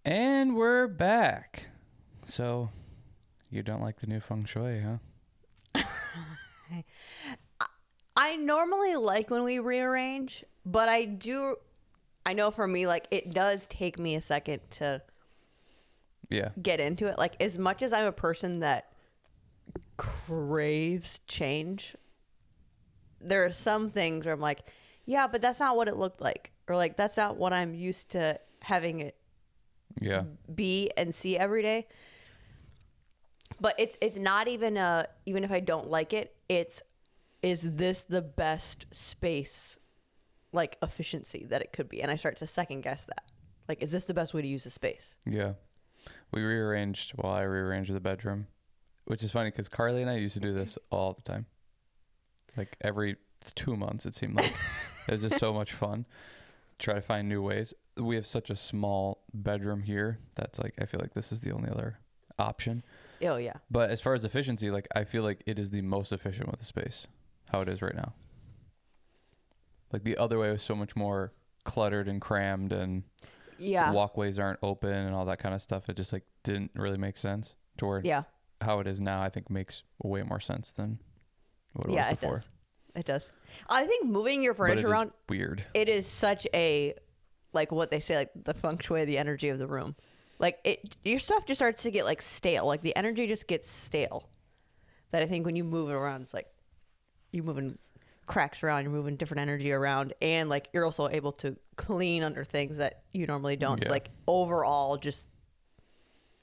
And we're back. So, you don't like the new feng shui, huh? I normally like when we rearrange, but I know for me, like, it does take me a second to get into it. Like, as much as I'm a person that craves change, there are some things where I'm like, yeah, but that's not what it looked like. Or, like, that's not what I'm used to having it be and see every day. But it's not even even if I don't like it, is this the best space, like, efficiency that it could be? And I start to second guess that. Like, is this the best way to use the space? Yeah. I rearranged the bedroom, which is funny because Carly and I used to do this all the time. Like every 2 months, it seemed like. It was just so much fun. Try to find new ways. We have such a small bedroom here that's like, I feel like this is the only other option. Oh, yeah. But as far as efficiency, like, I feel like it is the most efficient with the space, how it is right now. Like, the other way was so much more cluttered and crammed, and walkways aren't open and all that kind of stuff. It just, like, didn't really make sense to where how it is now, I think, makes way more sense than what it was before. It does. I think moving your furniture around, weird. It is such a, like, what they say, like, the feng shui, the energy of the room. Like, your stuff just starts to get, like, stale. Like, the energy just gets stale. That I think when you move it around, it's like you're moving cracks around, you're moving different energy around, and, like, you're also able to clean under things that you normally don't. So, like, overall, just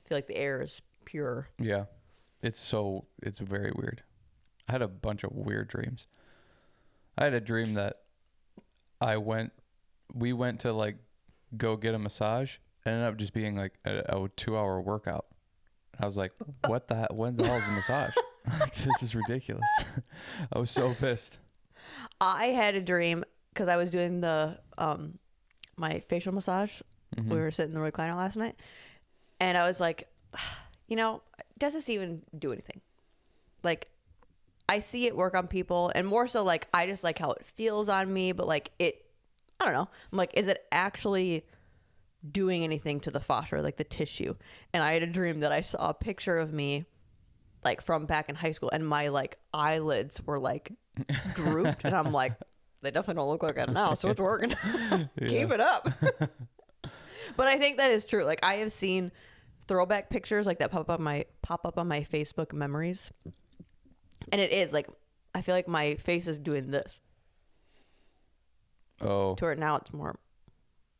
feel like the air is pure. Yeah. It's very weird. I had a bunch of weird dreams. I had a dream that we went to, like, go get a massage. It ended up just being like a 2-hour workout. I was like, what the hell? When the hell is the massage? Like, this is ridiculous. I was so pissed. I had a dream because I was doing the my facial massage. Mm-hmm. We were sitting in the recliner last night, and I was like, does this even do anything? Like, I see it work on people, and more so, like, I just like how it feels on me, but, like, I don't know. I'm like, is it actually doing anything to the fascia, like the tissue? And I had a dream that I saw a picture of me, like, from back in high school, and my, like, eyelids were, like, drooped, and I'm like, they definitely don't look like that now, so it's working. Keep it up. But I think that is true. Like, I have seen throwback pictures like that pop up on my Facebook memories, and it is like, I feel like my face is doing this. Oh. To where now it's more.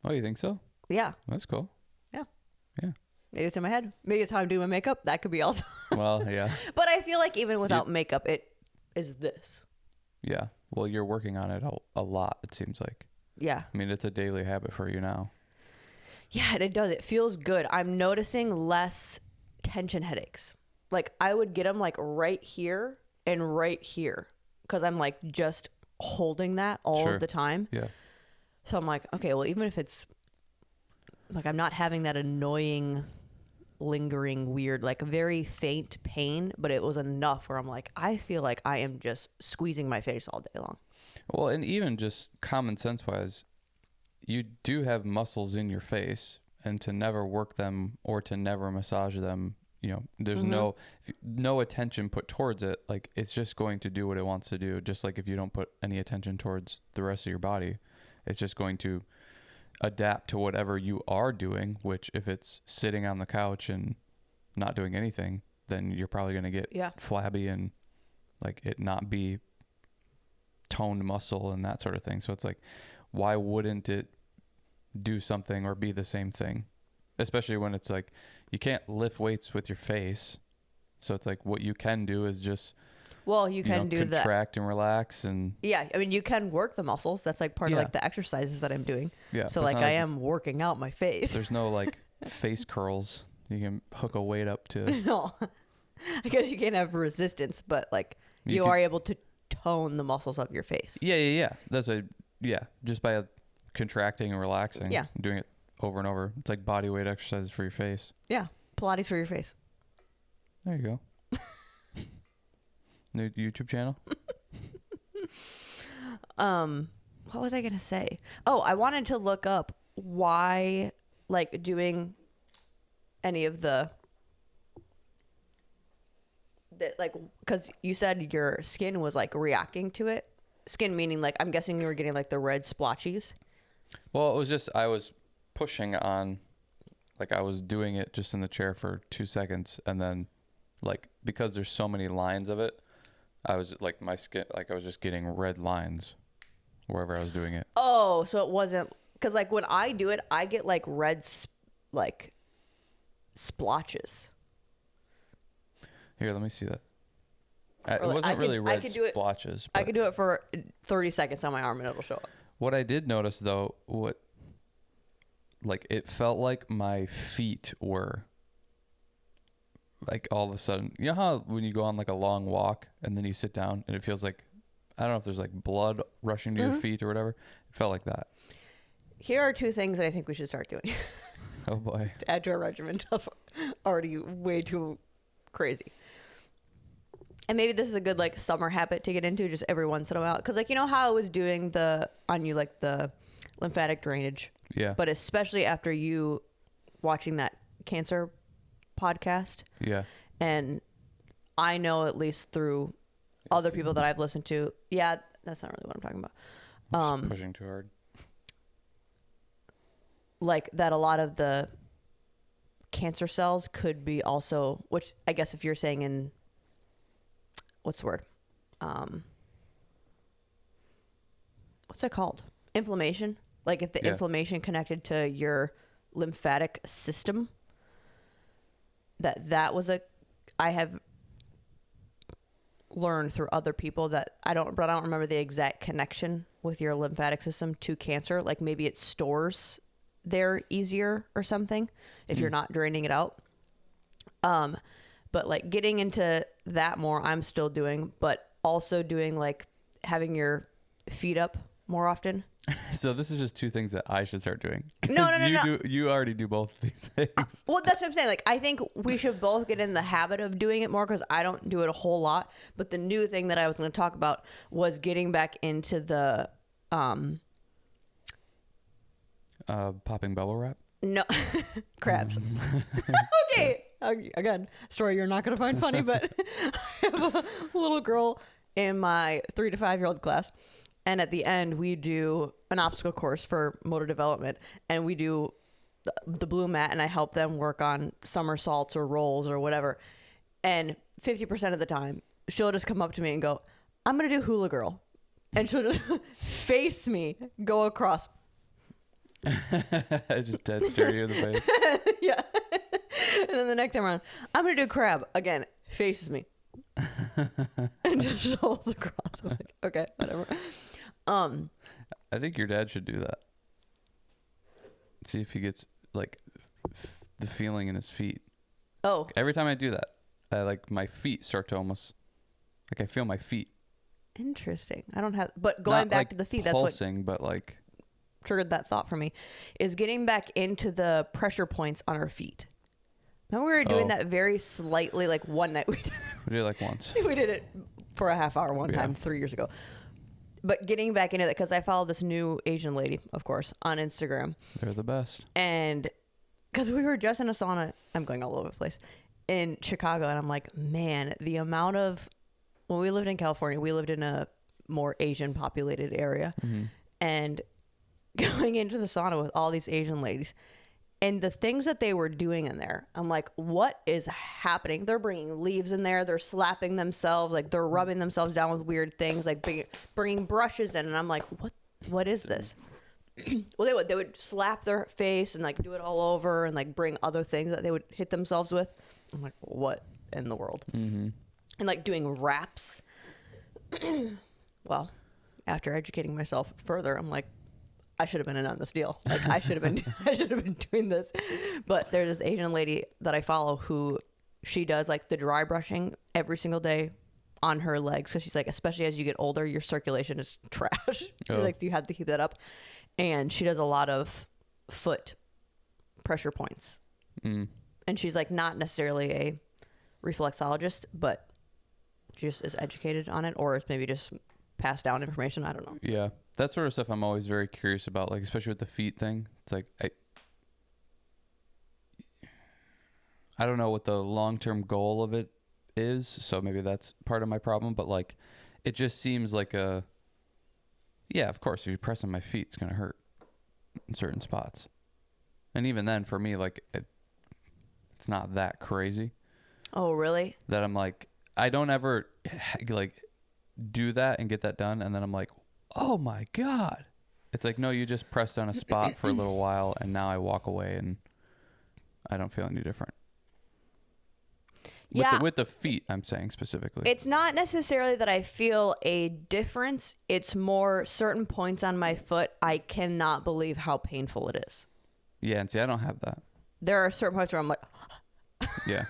Oh, you think so? Yeah. That's cool. Yeah. Yeah. Maybe it's in my head. Maybe it's how I'm doing my makeup. That could be also. Well, yeah. But I feel like even without makeup, it is this. Yeah. Well, you're working on it a lot, it seems like. Yeah. I mean, it's a daily habit for you now. Yeah, and it does. It feels good. I'm noticing less tension headaches. Like, I would get them, like, right here and right here, because I'm, like, just holding that all of the time. Yeah. So I'm like, okay, well, even if it's like, I'm not having that annoying, lingering, weird, like, very faint pain, but it was enough where I'm like, I feel like I am just squeezing my face all day long. Well, and even just common sense wise, you do have muscles in your face, and to never work them or to never massage them, there's no attention put towards it. Like, it's just going to do what it wants to do. Just like if you don't put any attention towards the rest of your body, it's just going to adapt to whatever you are doing, which if it's sitting on the couch and not doing anything, then you're probably going to get flabby and, like, it not be toned muscle and that sort of thing. So it's like, why wouldn't it do something or be the same thing? Especially when it's like, you can't lift weights with your face. So it's like, what you can do is just, you can do that. Contract and relax. And yeah, I mean, you can work the muscles. That's, like, part of, like, the exercises that I'm doing. Yeah. So, like, I am working out my face. There's no, like, face curls you can hook a weight up to. No. I guess you can't have resistance, but, like, you are able to tone the muscles of your face. Yeah. That's just by contracting and relaxing. Yeah. Doing it over and over. It's like body weight exercises for your face. Yeah. Pilates for your face. There you go. New YouTube channel. What was I going to say? Oh, I wanted to look up why, like, doing any of the like, because you said your skin was like reacting to it. Skin meaning like, I'm guessing you were getting like the red splotchies. Well, it was just, I was pushing on, like I was doing it just in the chair for 2 seconds. And then like, because there's so many lines of it, I was like, my skin, like I was just getting red lines wherever I was doing it. Oh, so it wasn't, because like when I do it, I get like red, like splotches. Here, let me see that. It Or, like, wasn't really red splotches. I could do it for 30 seconds on my arm and it'll show up. What I did notice though, like it felt like my feet were like all of a sudden, you know how when you go on like a long walk and then you sit down and it feels like, I don't know if there's like blood rushing to your feet or whatever. It felt like that. Here are 2 things that I think we should start doing. Oh boy. To add to our regimen of already way too crazy. And maybe this is a good like summer habit to get into just every once in a while. Because like, you know how I was doing like the lymphatic drainage. Yeah. But especially after you watching that cancer podcast. Yeah. And I know at least through other people that I've listened to. Yeah, that's not really what I'm talking about. Just pushing too hard. Like that a lot of the cancer cells could be also, which I guess if you're saying in, what's the word? What's it called? Inflammation. Like if the inflammation connected to your lymphatic system, that was I have learned through other people that I don't remember the exact connection with your lymphatic system to cancer. Like maybe it stores there easier or something if you're not draining it out. But like getting into that more, I'm still doing, but also doing like having your feet up more often. So this is just 2 things that I should start doing. No. You already do both of these things. Well, that's what I'm saying. Like, I think we should both get in the habit of doing it more because I don't do it a whole lot. But the new thing that I was going to talk about was getting back into the Popping bubble wrap. no crabs. Okay, again, story you're not going to find funny, but I have a little girl in my 3 to 5 year old class. And at the end, we do an obstacle course for motor development. And we do the blue mat, and I help them work on somersaults or rolls or whatever. And 50% of the time, she'll just come up to me and go, I'm going to do hula girl. And she'll just face me, go across. I just dead stare you in the face. Yeah. And then the next time around, I'm going to do crab. Again, faces me. And just rolls across. I'm like, okay, whatever. I think your dad should do that. See if he gets like the feeling in his feet. Oh. Every time I do that, I like my feet start to almost like I feel my feet. Interesting. I don't have, but going Not back like to the feet, pulsing, that's what but like triggered that thought for me, is getting back into the pressure points on our feet. Remember we were doing that very slightly, like one night we did it like once. we did it for a half hour one time 3 years ago. But getting back into that, because I follow this new Asian lady, of course, on Instagram. They're the best. And because we were just in a sauna, I'm going all over the place, in Chicago. And I'm like, man, the amount of, when we lived in California, we lived in a more Asian populated area. Mm-hmm. And going into the sauna with all these Asian ladies, and the things that they were doing in there, I'm like, what is happening? They're bringing leaves in there. They're slapping themselves. Like, they're rubbing themselves down with weird things, like bringing brushes in. And I'm like, what is this? Well, they would slap their face and, like, do it all over and, like, bring other things that they would hit themselves with. I'm like, what in the world? Mm-hmm. And, like, doing raps. Well, after educating myself further, I'm like, I should have been in on this deal. Like, I should have been doing this. But there's this Asian lady that I follow who she does like the dry brushing every single day on her legs. Cause she's like, especially as you get older, your circulation is trash. Oh. Like, you have to keep that up. And she does a lot of foot pressure points. Mm. And she's like, not necessarily a reflexologist, but she just is educated on it, or it's maybe just passed down information. I don't know. Yeah. That sort of stuff I'm always very curious about, like, especially with the feet thing. It's like, I don't know what the long-term goal of it is, so maybe that's part of my problem, but like it just seems like yeah, of course, if you press on my feet, it's going to hurt in certain spots. And even then, for me, like it's not that crazy. Oh, really? That I'm like, I don't ever like do that and get that done, and then I'm like, oh my God. It's like, no, you just pressed on a spot for a little while, and now I walk away and I don't feel any different. Yeah. With the feet, I'm saying specifically. It's not necessarily that I feel a difference. It's more certain points on my foot. I cannot believe how painful it is. Yeah, and see, I don't have that. There are certain points where I'm like, Yeah.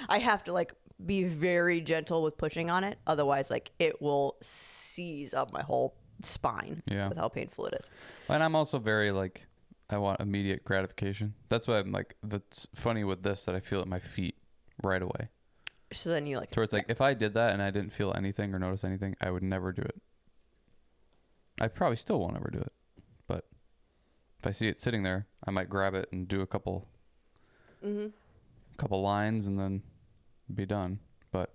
I have to like be very gentle with pushing on it. Otherwise, like it will seize up my whole spine with how painful it is. And I'm also very like, I want immediate gratification. That's why I'm like, that's funny with this, that I feel at my feet right away. So then you like. So it's like, if I did that and I didn't feel anything or notice anything, I would never do it. I probably still won't ever do it. But if I see it sitting there, I might grab it and do a couple lines and then be done. But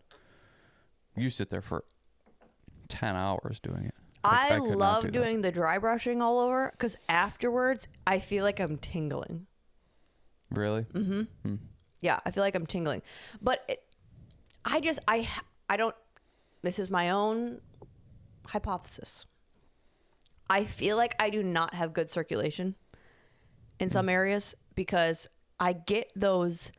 you sit there for 10 hours doing it. I love doing the dry brushing all over because afterwards I feel like I'm tingling. Really? Mm-hmm. Yeah, I feel like I'm tingling. But I don't, this is my own hypothesis. I feel like I do not have good circulation in some areas because I get those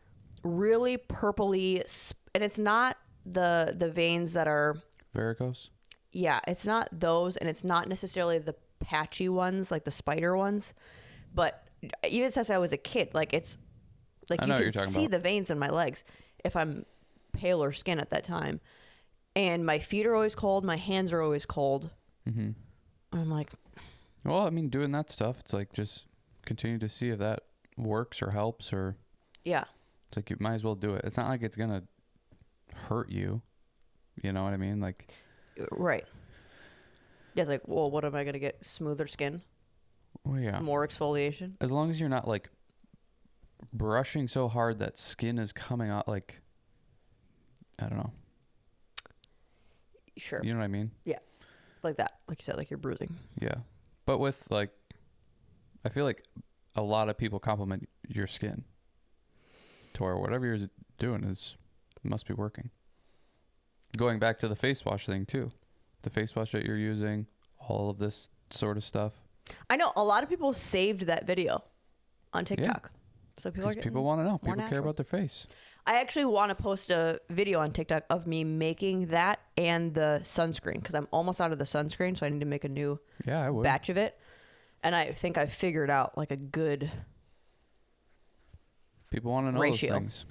really purpley, and it's not the veins that are varicose. Yeah, it's not those, and it's not necessarily the patchy ones, like the spider ones. But even since I was a kid, like it's like you can see the veins in my legs if I'm paler skin at that time. And my feet are always cold. My hands are always cold. Mm-hmm. I'm like, well, I mean, doing that stuff, it's like just continue to see if that works or helps, or yeah, it's like you might as well do it. It's not like it's gonna hurt you. You know what I mean? Like. Right. Yeah, it's like, well, what am I going to get? Smoother skin? Well, yeah. More exfoliation? As long as you're not, like, brushing so hard that skin is coming out, like, I don't know. Sure. You know what I mean? Yeah. Like that. Like you said, like you're bruising. Yeah. But with, like, I feel like a lot of people compliment your skin to where whatever you're doing must be working. Going back to the face wash thing too, the face wash that you're using, all of this sort of stuff. I know a lot of people saved that video on TikTok. Yeah. So people want to know. People natural. Care about their face. I actually want to post a video on TikTok of me making that and the sunscreen because I'm almost out of the sunscreen, so I need to make a new batch of it. And I think I figured out like a good people want to know ratio. Those things.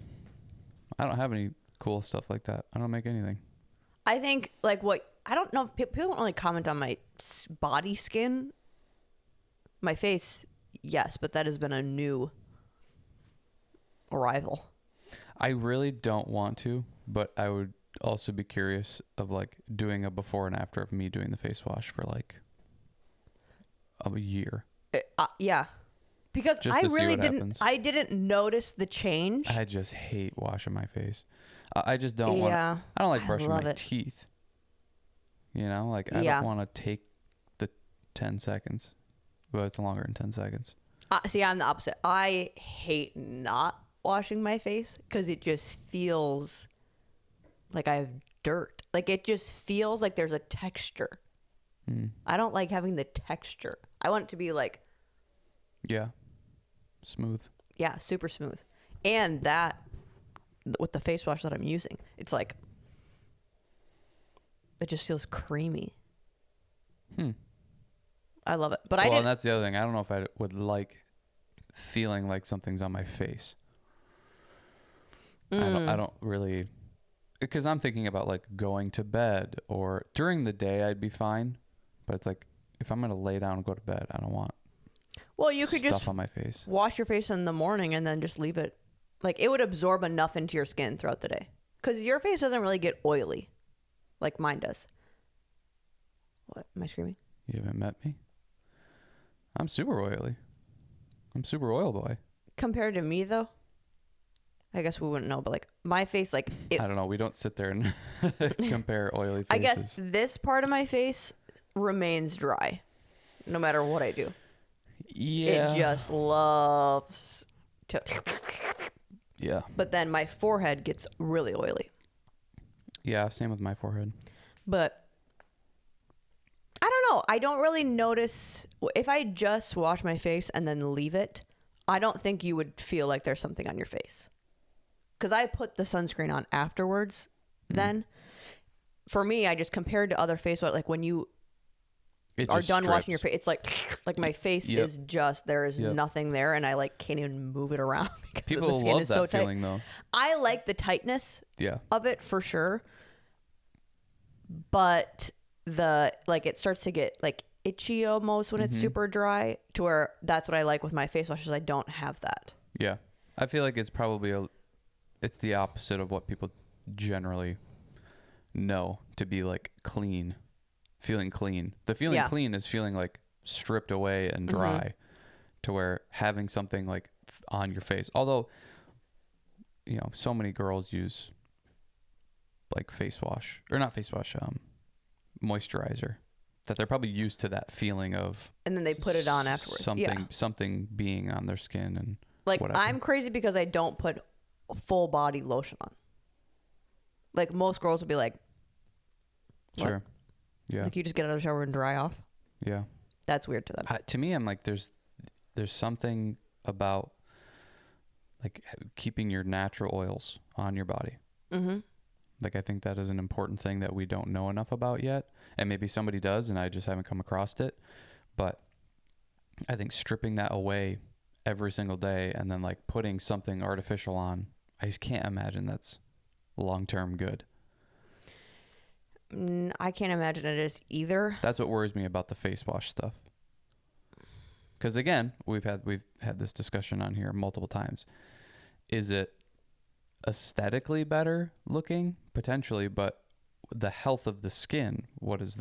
I don't have any cool stuff like that. I don't make anything. I think like I don't know. People don't really comment on my body skin. My face, yes, but that has been a new arrival. I really don't want to, but I would also be curious of like doing a before and after of me doing the face wash for like a year. Yeah. Because just I really didn't. Happens. I didn't notice the change. I just hate washing my face. I just don't want. I don't like brushing my teeth. You know, like I don't want to take the 10 seconds. Well, it's longer than 10 seconds. See, I'm the opposite. I hate not washing my face because it just feels like I have dirt. Like it just feels like there's a texture. I don't like having the texture. I want it to be like. Yeah. Smooth. Yeah, super smooth. And that, with the face wash that I'm using, it's like, it just feels creamy. I love it. But and that's the other thing. I don't know if I would like feeling like something's on my face. I don't really, because I'm thinking about like going to bed or during the day I'd be fine. But it's like, if I'm going to lay down and go to bed, I don't want you could stuff on my face. Wash your face in the morning and then just leave it. Like it would absorb enough into your skin throughout the day. Because your face doesn't really get oily like mine does. What? Am I screaming? You haven't met me? I'm super oily. I'm super oil boy. Compared to me, though, I guess we wouldn't know, but like my face, like I don't know. We don't sit there and compare oily faces. I guess this part of my face remains dry no matter what I do. Yeah. It just loves to. Yeah. But then my forehead gets really oily. Yeah, same with my forehead. But I don't know. I don't really notice if I just wash my face and then leave it. I don't think you would feel like there's something on your face. Because I put the sunscreen on afterwards then. For me, I just compared to other face wash, like when you are done washing your face, it's like my face is just, there is nothing there, and I like can't even move it around because people the skin love is that so feeling tight. though. I like the tightness of it for sure. But it starts to get like itchy almost when it's super dry, to where that's what I like with my face washes. I don't have that. Yeah. I feel like it's probably it's the opposite of what people generally know to be like clean, feeling clean. The feeling clean is feeling like stripped away and dry, to where having something like on your face. Although, you know, so many girls use like moisturizer, that they're probably used to that feeling of, and then they put it on afterwards. Something being on their skin and like whatever. I'm crazy because I don't put full body lotion on. Like most girls would be like, what? Sure. Yeah. Like you just get out of the shower and dry off. Yeah. That's weird to them. To me, I'm like, there's something about like keeping your natural oils on your body. Mm-hmm. Like, I think that is an important thing that we don't know enough about yet. And maybe somebody does, and I just haven't come across it. But I think stripping that away every single day and then like putting something artificial on, I just can't imagine that's long-term good. I can't imagine it is either. That's what worries me about the face wash stuff. Because again, we've had this discussion on here multiple times. Is it aesthetically better looking? Potentially, but the health of the skin, it's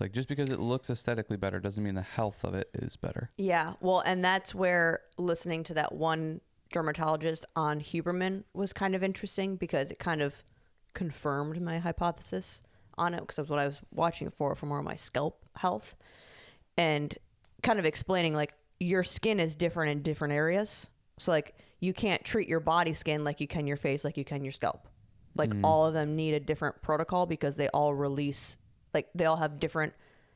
like, just because it looks aesthetically better doesn't mean the health of it is better. Yeah. Well, and that's where listening to that one dermatologist on Huberman was kind of interesting, because it kind of confirmed my hypothesis on it, because that's what I was watching it for more of my scalp health, and kind of explaining like your skin is different in different areas. So like you can't treat your body skin like you can your face, like you can your scalp. Like all of them need a different protocol, because they all release, like they all have different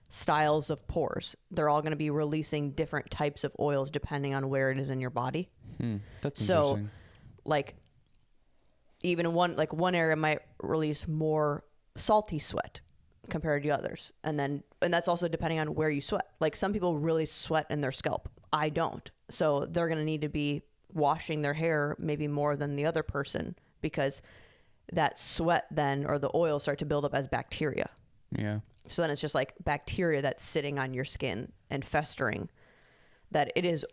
styles of pores. They're all going to be releasing different types of oils depending on where it is in your body. That's interesting. So like even one area might release more salty sweat compared to others. And that's also depending on where you sweat. Like some people really sweat in their scalp. I don't. So they're going to need to be washing their hair maybe more than the other person, because that sweat then, or the oils, start to build up as bacteria. Yeah. So then it's just like bacteria that's sitting on your skin and festering. That it is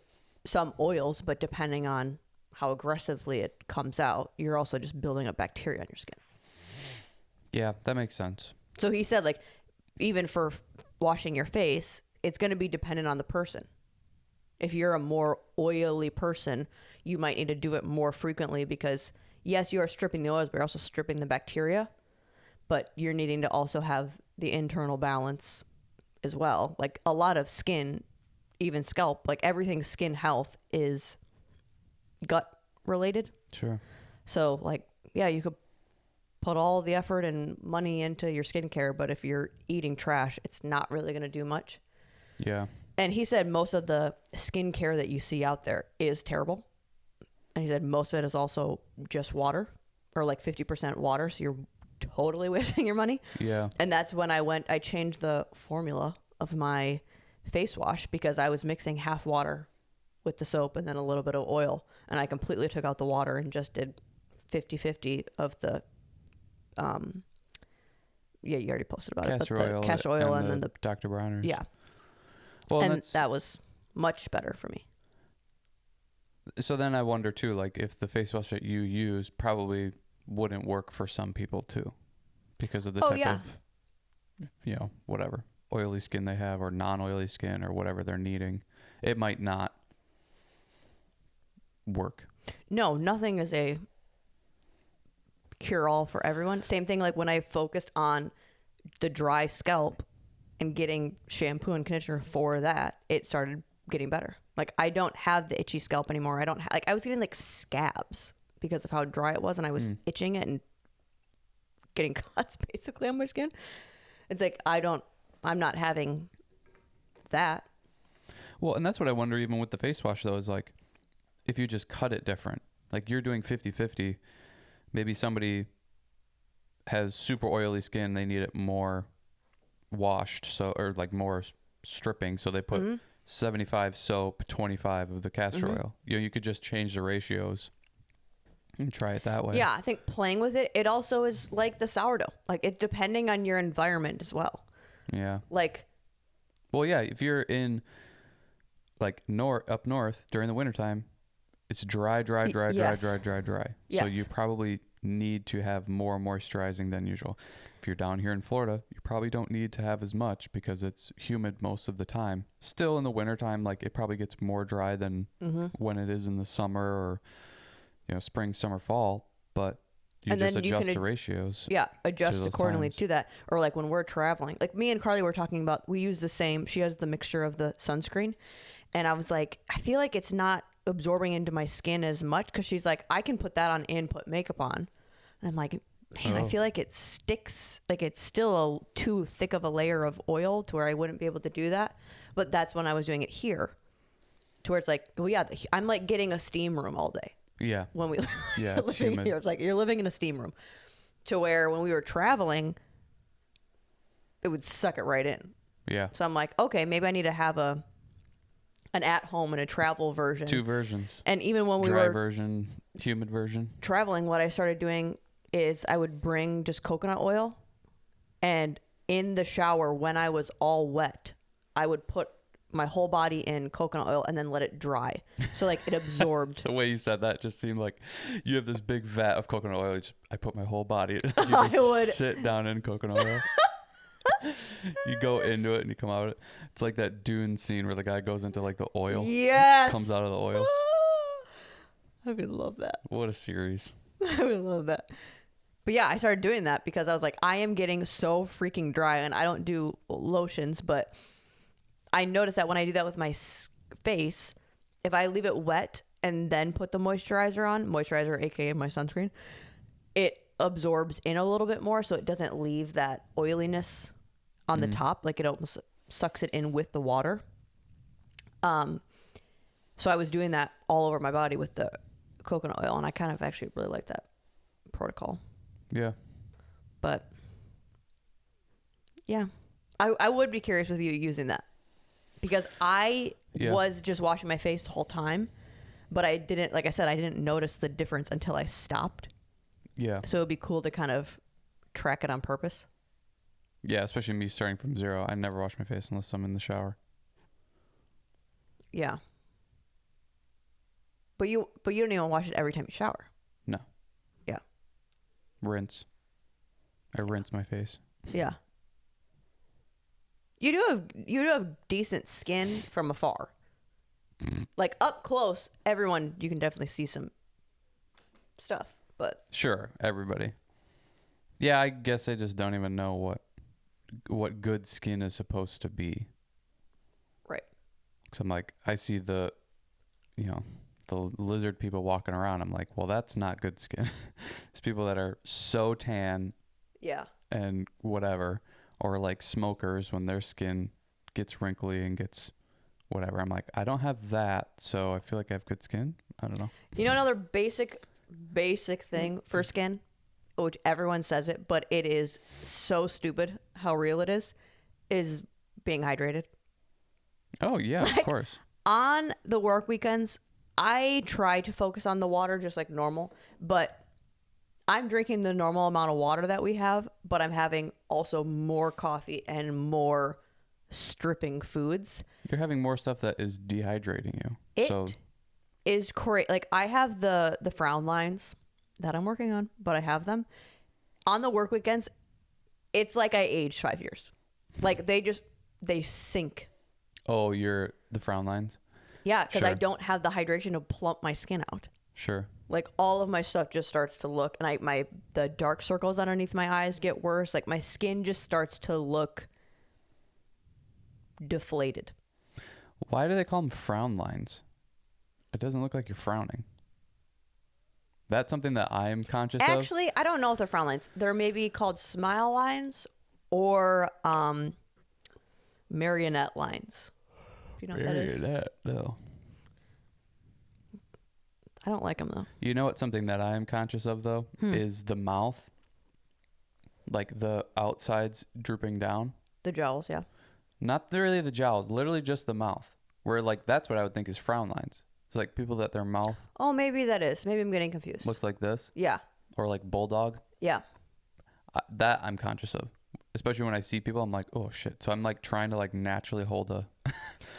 some oils, but depending on how aggressively it comes out, you're also just building up bacteria on your skin. Yeah, that makes sense. So he said, like, even for washing your face, it's going to be dependent on the person. If you're a more oily person, you might need to do it more frequently, because yes, you are stripping the oils, but you're also stripping the bacteria. But you're needing to also have the internal balance as well. Like a lot of skin, even scalp, like everything skin health is gut related. Sure. So like, yeah, you could put all the effort and money into your skincare, but if you're eating trash, it's not really going to do much. Yeah. And he said most of the skincare that you see out there is terrible. And he said most of it is also just water, or like 50% water. So you're totally wasting your money. Yeah. And that's when I changed the formula of my face wash, because I was mixing half water with the soap and then a little bit of oil. And I completely took out the water and just did 50-50 of the, yeah, you already posted about castor it, but the castor oil and then the Dr. Bronner's. Yeah. Well, and that was much better for me. So then I wonder too, like if the face wash that you use probably wouldn't work for some people too, because of the type of, you know, whatever oily skin they have, or non-oily skin, or whatever they're needing. It might not work No, nothing is a cure all for everyone. Same thing like when I focused on the dry scalp and getting shampoo and conditioner for that, it started getting better. Like I don't have the itchy scalp anymore. I don't like I was getting like scabs because of how dry it was, and I was itching it and getting cuts basically on my skin. It's like I'm not having that. Well, and that's what I wonder even with the face wash though, is like if you just cut it different. Like you're doing 50-50, maybe somebody has super oily skin, they need it more washed, so or like more stripping, so they put 75 soap, 25 of the castor oil. You could just change the ratios and try it that way. Yeah, I think playing with it, it also is like the sourdough. Like it depending on your environment as well. Yeah. Like, well, yeah, if you're in like up north during the wintertime, it's dry. Yes. So you probably need to have more moisturizing than usual. If you're down here in Florida, you probably don't need to have as much because it's humid most of the time. Still in the wintertime, like it probably gets more dry than when it is in the summer or spring, summer, fall, but you just adjust the ratios. Yeah, adjust accordingly to that. Or like when we're traveling, like me and Carly were talking about, we use the same, she has the mixture of the sunscreen. And I was like, I feel like it's not absorbing into my skin as much, because she's like, I can put that on and put makeup on. And I'm like, man, I feel like it sticks, like it's still too thick of a layer of oil to where I wouldn't be able to do that. But that's when I was doing it here, to where it's like, well, yeah, I'm like getting a steam room all day. Yeah. When we it's humid. Here, it's like you're living in a steam room, to where when we were traveling, it would suck it right in. Yeah. So I'm like, okay, maybe I need to have an at home and a travel version. 2 versions. And even when we dry were version, humid version. Traveling, what I started doing is I would bring just coconut oil, and in the shower when I was all wet, I would put my whole body in coconut oil and then let it dry. So like it absorbed. The way you said that just seemed like you have this big vat of coconut oil. I put my whole body. You just sit down in coconut oil. You go into it and you come out of it. It's like that Dune scene where the guy goes into like the oil. Yes. Comes out of the oil. I would love that. What a series. I would love that. But yeah, I started doing that because I was like, I am getting so freaking dry, and I don't do lotions, but I noticed that when I do that with my face, if I leave it wet and then put the moisturizer, aka my sunscreen, it absorbs in a little bit more, so it doesn't leave that oiliness on the top. Like it almost sucks it in with the water. So I was doing that all over my body with the coconut oil, and I kind of actually really like that protocol. Yeah. But yeah, I would be curious with you using that, because I was just washing my face the whole time, but I didn't, like I said, I didn't notice the difference until I stopped. Yeah. So it would be cool to kind of track it on purpose. Yeah, especially me starting from zero. I never wash my face unless I'm in the shower. Yeah. But you don't even wash it every time you shower. No. Yeah. Rinse. I rinse my face. Yeah. You do have decent skin from afar. Like up close, everyone, you can definitely see some stuff, but sure, everybody. Yeah, I guess I just don't even know what good skin is supposed to be. Right. So I'm like, I see the lizard people walking around. I'm like, well, that's not good skin. It's people that are so tan. Yeah. And whatever, or like smokers when their skin gets wrinkly and gets whatever. I'm like, I don't have that, so I feel like I have good skin. I don't know. You know, another basic thing for skin, which everyone says it, but it is so stupid how real it is being hydrated. Oh yeah, like, of course. On the work weekends, I try to focus on the water just like normal, but I'm drinking the normal amount of water that we have, but I'm having also more coffee and more stripping foods. You're having more stuff that is dehydrating you. It is crazy. Like I have the frown lines that I'm working on, but I have them on the work weekends. It's like I aged 5 years. Like they sink. Oh, the frown lines? Yeah, because sure. I don't have the hydration to plump my skin out. Sure. Like all of my stuff just starts to look, and the dark circles underneath my eyes get worse. Like my skin just starts to look deflated. Why do they call them frown lines? It doesn't look like you're frowning. That's something that I am conscious of. Actually, I don't know if they're frown lines. They're maybe called smile lines or marionette lines. Do you know what that is? Marionette, no. I don't like them though. You know what? Something that I am conscious of though is the mouth, like the outsides drooping down. The jowls, yeah. Not really the jowls, literally just the mouth. Where like that's what I would think is frown lines. It's like people that their mouth. Oh, maybe that is. Maybe I'm getting confused. Looks like this. Yeah. Or like bulldog. Yeah. That I'm conscious of, especially when I see people. I'm like, oh shit. So I'm like trying to like naturally hold a.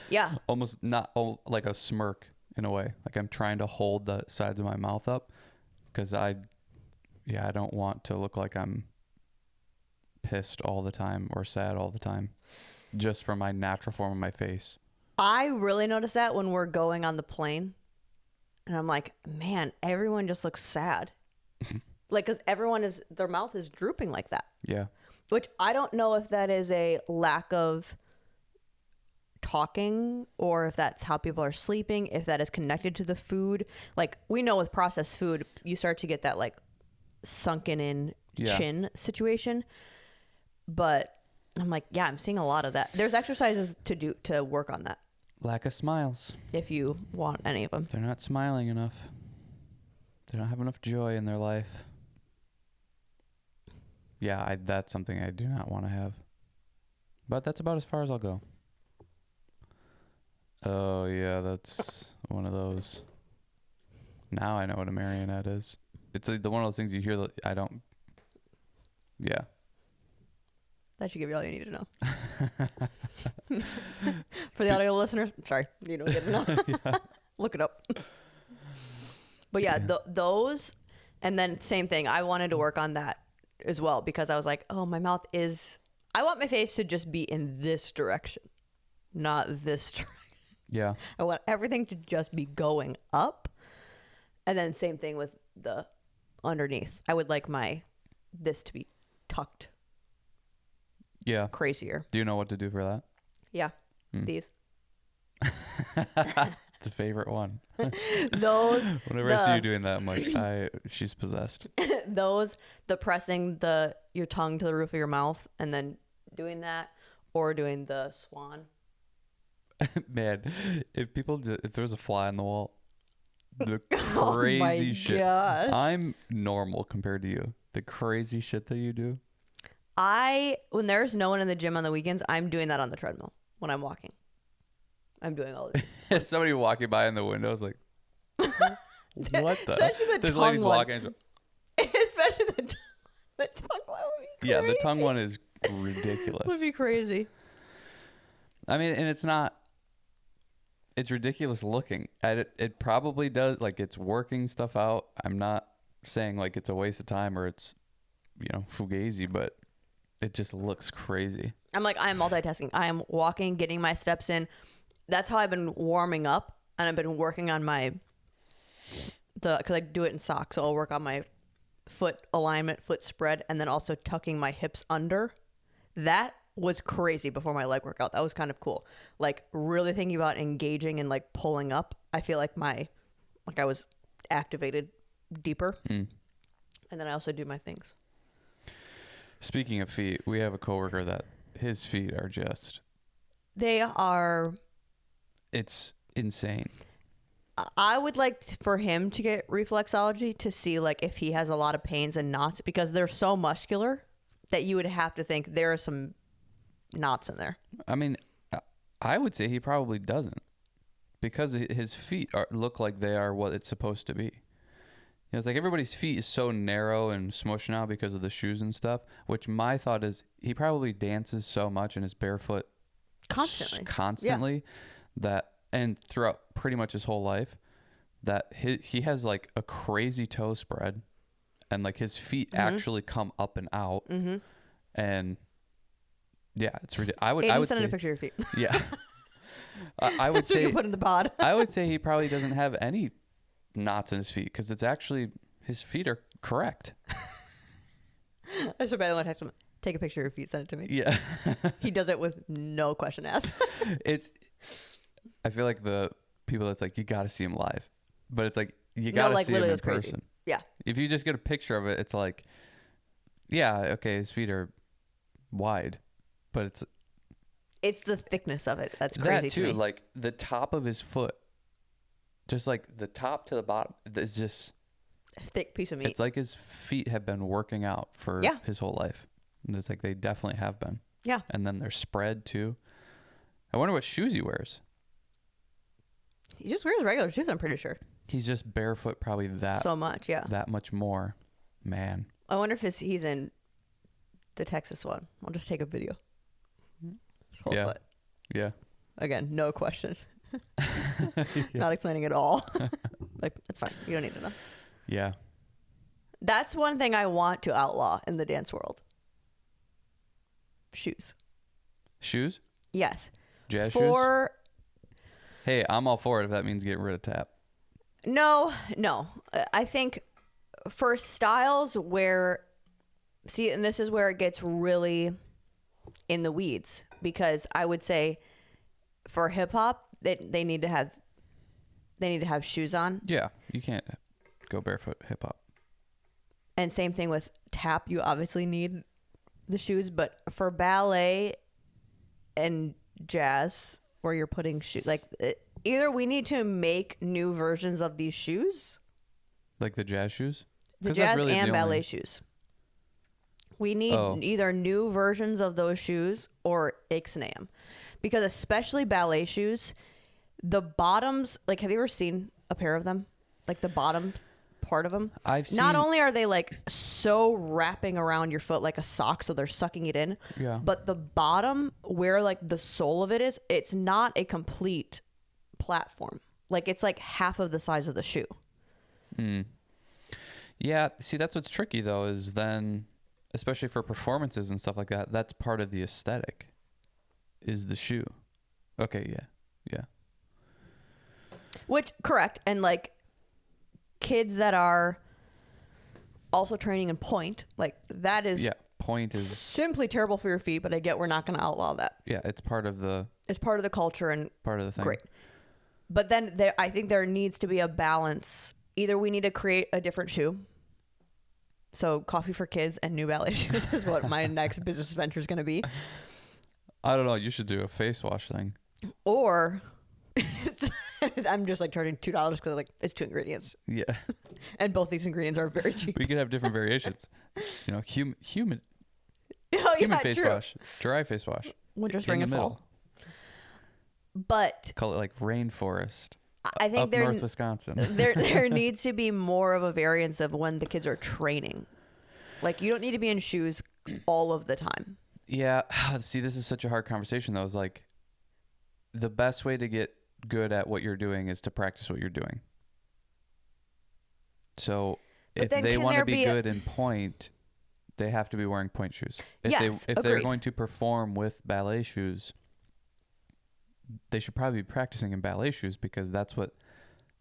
Yeah. Almost not like a smirk. In a way, like I'm trying to hold the sides of my mouth up because I don't want to look like I'm pissed all the time or sad all the time just from my natural form of my face. I really notice that when we're going on the plane and I'm like, man, everyone just looks sad. Like, because their mouth is drooping like that. Yeah. Which I don't know if that is a lack of talking or if that's how people are sleeping, if that is connected to the food. Like we know with processed food you start to get that like sunken in chin situation, but I'm like, yeah, I'm seeing a lot of that. There's exercises to do to work on that Lack of smiles. if you want any of them. They're not smiling enough. They don't have enough joy in their life. Yeah, that's something I do not want to have, but that's about as far as I'll go. Oh, yeah, that's one of those. Now I know what a marionette is. It's like one of those things you hear that I don't... Yeah. That should give you all you need to know. For the audio listeners, sorry, you don't get to know. Yeah. Look it up. But yeah, those, and then same thing. I wanted to work on that as well because I was like, oh, my mouth is... I want my face to just be in this direction, not this direction. Yeah. I want everything to just be going up. And then same thing with the underneath. I would like this to be tucked. Yeah. Crazier. Do you know what to do for that? Yeah. These. The favorite one. Those. Whenever I see you doing that, I'm like, she's possessed. The pressing your tongue to the roof of your mouth and then doing that, or doing the swan. Man, if there's a fly on the wall, the crazy oh my shit. Gosh. I'm normal compared to you. The crazy shit that you do. When there's no one in the gym on the weekends, I'm doing that on the treadmill when I'm walking. I'm doing all of this. Somebody walking by in the window is like, what the? Especially the There's tongue ladies one. walking. Especially the tongue one would be crazy. Yeah, the tongue one is ridiculous. Would be crazy. I mean, and it's ridiculous looking. It probably does, like, it's working stuff out. I'm not saying like it's a waste of time or it's, fugazi, but it just looks crazy. I'm multitasking. I am walking, getting my steps in. That's how I've been warming up, and I've been working on because I do it in socks. So I'll work on my foot alignment, foot spread, and then also tucking my hips under. That was crazy before my leg workout. That was kind of cool. Like really thinking about engaging and like pulling up. I feel like I was activated deeper. And then I also do my things. Speaking of feet, we have a coworker that his feet are just... They are... It's insane. I would like for him to get reflexology to see like if he has a lot of pains and knots, because they're so muscular that you would have to think there are some knots in there. I mean, I would say he probably doesn't, because his feet look like they are what it's supposed to be. It's like everybody's feet is so narrow and smushed now because of the shoes and stuff, which my thought is he probably dances so much and is barefoot constantly that, and throughout pretty much his whole life, that he has like a crazy toe spread, and like his feet actually come up and out. And yeah, it's ridiculous. I would send say, a picture of your feet. Yeah. I would so say you can put in the pod. I would say he probably doesn't have any knots in his feet because it's actually his feet are correct. I should, by the way, text him, take a picture of your feet, send it to me. Yeah. He does it with no question asked. I feel like the people that's like, you got to see him live, but it's like, you got to see him in person. Crazy. Yeah. If you just get a picture of it, it's like, yeah, okay, his feet are wide, but it's the thickness of it that's crazy that too, to me. like the top of his foot, just like the top to the bottom, is just a thick piece of meat. It's like his feet have been working out for his whole life. And it's like they definitely have been. Yeah. And then they're spread too. I wonder what shoes he wears. He just wears regular shoes, I'm pretty sure. He's just barefoot probably so much, yeah. That much more. Man. I wonder if he's in the Texas one. I'll just take a video. Yeah. Foot. Yeah. Again, no question. Not explaining at all. Like, it's fine. You don't need to know. Yeah. That's one thing I want to outlaw in the dance world. Shoes. Shoes? Yes. Jazz shoes? Hey, I'm all for it if that means getting rid of tap. No. I think for styles where, see, and this is where it gets really in the weeds, because I would say for hip hop, they need to have shoes on. Yeah, you can't go barefoot hip hop. And same thing with tap, you obviously need the shoes, but for ballet and jazz, where you're putting shoes, like either we need to make new versions of these shoes, like the jazz shoes, the jazz really and ballet shoes. We need either new versions of those shoes or ixnay them, because especially ballet shoes, the bottoms, like, have you ever seen a pair of them? Like the bottom part of them? I've seen. Not only are they like so wrapping around your foot like a sock, so they're sucking it in. Yeah. But the bottom, where like the sole of it is, it's not a complete platform. Like, it's like half of the size of the shoe. Yeah. See, that's what's tricky though, is then, especially for performances and stuff like that, that's part of the aesthetic, is the shoe. Okay. Yeah. Yeah. Which, correct. And like kids that are also training in point, like that is point is simply terrible for your feet, but I get we're not going to outlaw that. Yeah, it's part of the culture and part of the thing. Great. But then I think there needs to be a balance. Either we need to create a different shoe. So coffee for kids and new ballet shoes is what my next business venture is going to be. I don't know. You should do a face wash thing. Or I'm just like charging $2 because like it's 2 ingredients. Yeah. And both these ingredients are very cheap. We could have different variations. You know, human face wash, dry face wash. Winter, spring, and fall. But call it like rainforest. I think up North Wisconsin. there needs to be more of a variance of when the kids are training. Like, you don't need to be in shoes all of the time. Yeah. See, this is such a hard conversation though. It's like the best way to get good at what you're doing is to practice what you're doing. So if they want to be good in point, they have to be wearing point shoes. If they're going to perform with ballet shoes, they should probably be practicing in ballet shoes, because that's what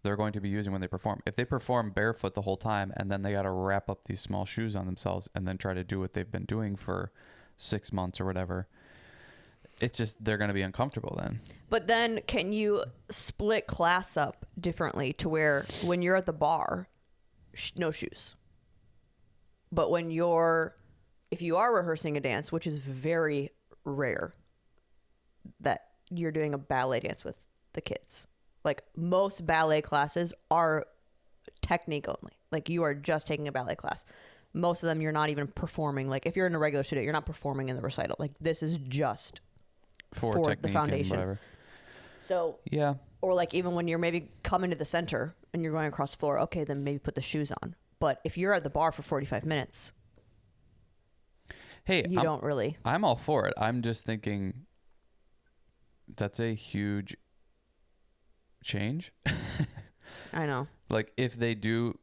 they're going to be using when they perform. If they perform barefoot the whole time and then they got to wrap up these small shoes on themselves and then try to do what they've been doing for 6 months or whatever, it's just, they're going to be uncomfortable then. But then can you split class up differently to where when you're at the bar, no shoes? But if you are rehearsing a dance, which is very rare that you're doing a ballet dance with the kids. Like, most ballet classes are technique only. Like, you are just taking a ballet class. Most of them, you're not even performing. Like, if you're in a regular studio, you're not performing in the recital. Like, this is just for the foundation. And whatever. So, yeah. Or like, even when you're maybe coming to the center and you're going across the floor, okay, then maybe put the shoes on. But if you're at the bar for 45 minutes, hey, you don't really. I'm all for it. I'm just thinking that's a huge change. I know. Like, if they do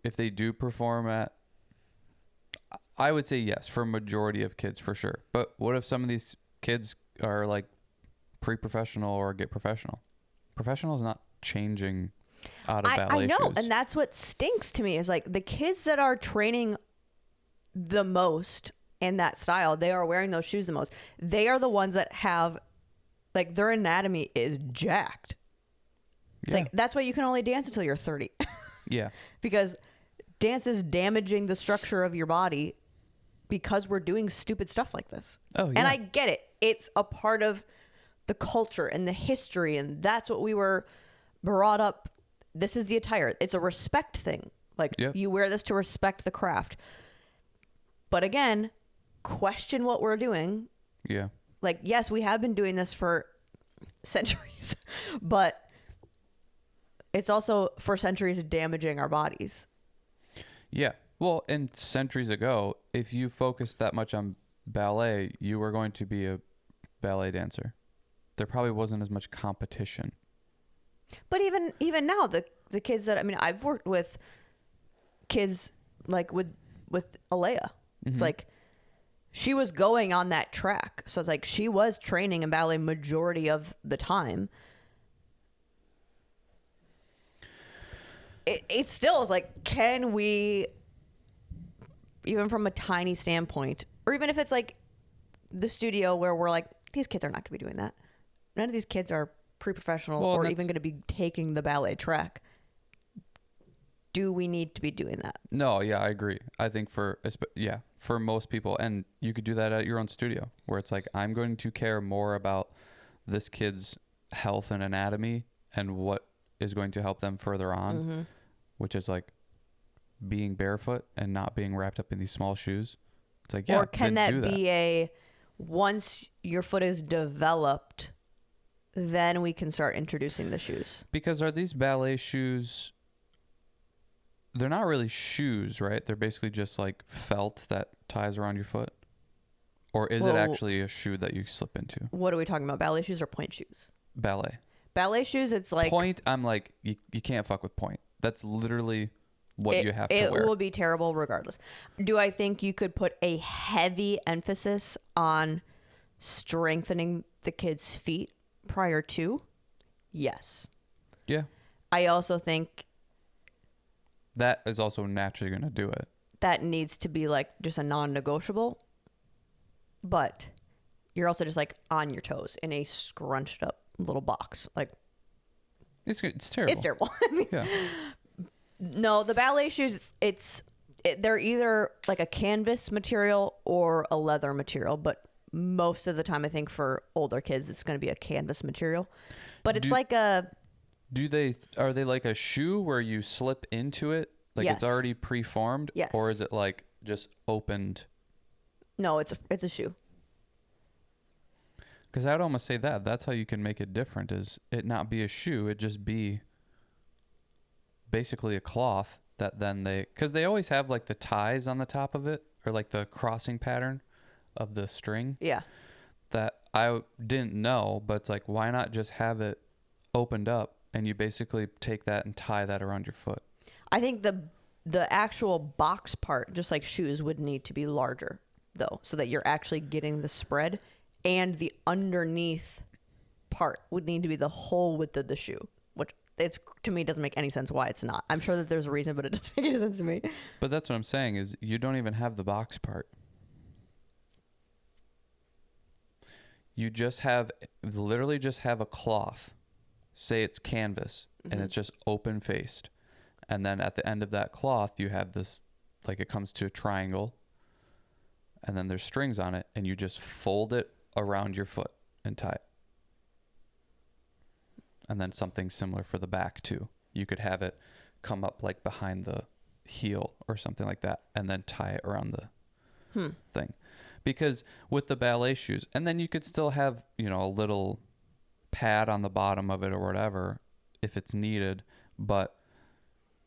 perform at, I would say yes for a majority of kids for sure. But what if some of these kids are like pre-professional or get professional? Professional is not changing. out of ballet I know, shoes. and that's what stinks to me is like the kids that are training the most in that style, they are wearing those shoes the most. They are the ones that have, like, their anatomy is jacked. It's like, that's why you can only dance until you're 30. Yeah. Because dance is damaging the structure of your body because we're doing stupid stuff like this. Oh, yeah. And I get it. It's a part of the culture and the history, and that's what we were brought up. This is the attire. It's a respect thing. Like, you wear this to respect the craft. But again, question what we're doing. Yeah. Like, yes, we have been doing this for centuries, but it's also for centuries damaging our bodies. Yeah. Well, and centuries ago, if you focused that much on ballet, you were going to be a ballet dancer. There probably wasn't as much competition. But even now, the kids that, I mean, I've worked with kids like with Alea. It's like she was going on that track. So it's like she was training in ballet majority of the time. It still is like, can we, even from a tiny standpoint, or even if it's like the studio where we're like, these kids are not going to be doing that. None of these kids are pre-professional or even going to be taking the ballet track. Do we need to be doing that? No, yeah, I agree. I think for most people, and you could do that at your own studio where it's like, I'm going to care more about this kid's health and anatomy and what is going to help them further on, which is like being barefoot and not being wrapped up in these small shoes. It's like, yeah, or can that be once your foot is developed, then we can start introducing the shoes? Because are these ballet shoes, they're not really shoes, right? They're basically just like felt that ties around your foot. Or is it actually a shoe that you slip into? What are we talking about? Ballet shoes or point shoes? Ballet shoes, it's like... Point, I'm like, you can't fuck with point. That's literally what you have to wear. It will be terrible regardless. Do I think you could put a heavy emphasis on strengthening the kid's feet prior to? Yes. Yeah. I also think... that is also naturally going to do it. That needs to be like just a non-negotiable. But you're also just like on your toes in a scrunched up little box. Like, it's terrible. It's terrible. Yeah. No, the ballet shoes, they're either like a canvas material or a leather material. But most of the time, I think for older kids, it's going to be a canvas material. But it's like a... Are they like a shoe where you slip into it? Like It's already preformed? Yes. Or is it like just opened? No, it's a shoe. Because I would almost say that's how you can make it different, is it not be a shoe, it just be basically a cloth that then because they always have like the ties on the top of it, or like the crossing pattern of the string. Yeah. That I didn't know, but it's like, why not just have it opened up and you basically take that and tie that around your foot? I think the actual box part, just like shoes, would need to be larger though, so that you're actually getting the spread, and the underneath part would need to be the whole width of the shoe, which to me doesn't make any sense why it's not. I'm sure that there's a reason, but it doesn't make any sense to me. But that's what I'm saying, is you don't even have the box part. You literally just have a cloth. Say it's canvas, and it's just open faced. And then at the end of that cloth, you have this, like, it comes to a triangle, and then there's strings on it, and you just fold it around your foot and tie it. And then something similar for the back too. You could have it come up like behind the heel or something like that, and then tie it around the thing. Because with the ballet shoes, and then you could still have, a little pad on the bottom of it or whatever if it's needed, but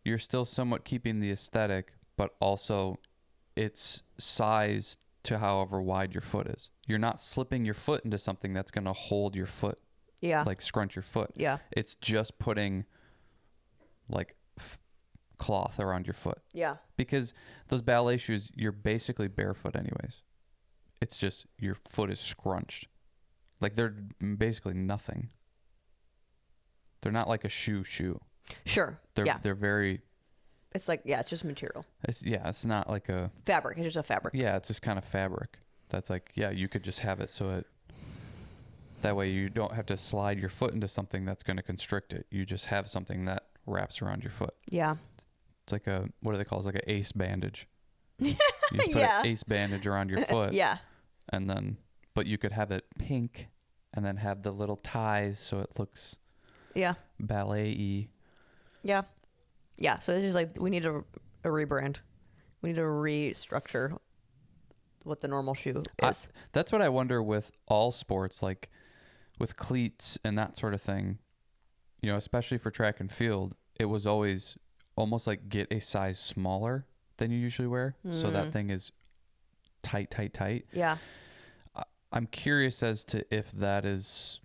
you're still somewhat keeping the aesthetic, but also it's sized to however wide your foot is. You're not slipping your foot into something that's going to hold your foot. Yeah. Like scrunch your foot. Yeah. It's just putting like cloth around your foot. Yeah. Because those ballet shoes, you're basically barefoot anyways. It's just your foot is scrunched. Like, they're basically nothing. They're not like a shoe. Sure. They're very. It's like, it's just material. It's not like a fabric. It's just a fabric. Yeah, it's just kind of fabric. That's like, you could just have it that way you don't have to slide your foot into something that's going to constrict it. You just have something that wraps around your foot. Yeah. It's like what do they call it? It's like an ace bandage. You just put an ace bandage around your foot. Yeah. And then, but you could have it pink and then have the little ties so it looks ballet-y. Yeah. Yeah. So it's just like, we need a rebrand. We need to restructure what the normal shoe is. That's what I wonder with all sports, like with cleats and that sort of thing, especially for track and field, it was always almost like get a size smaller than you usually wear. So that thing is tight. Yeah. I'm curious as to if that is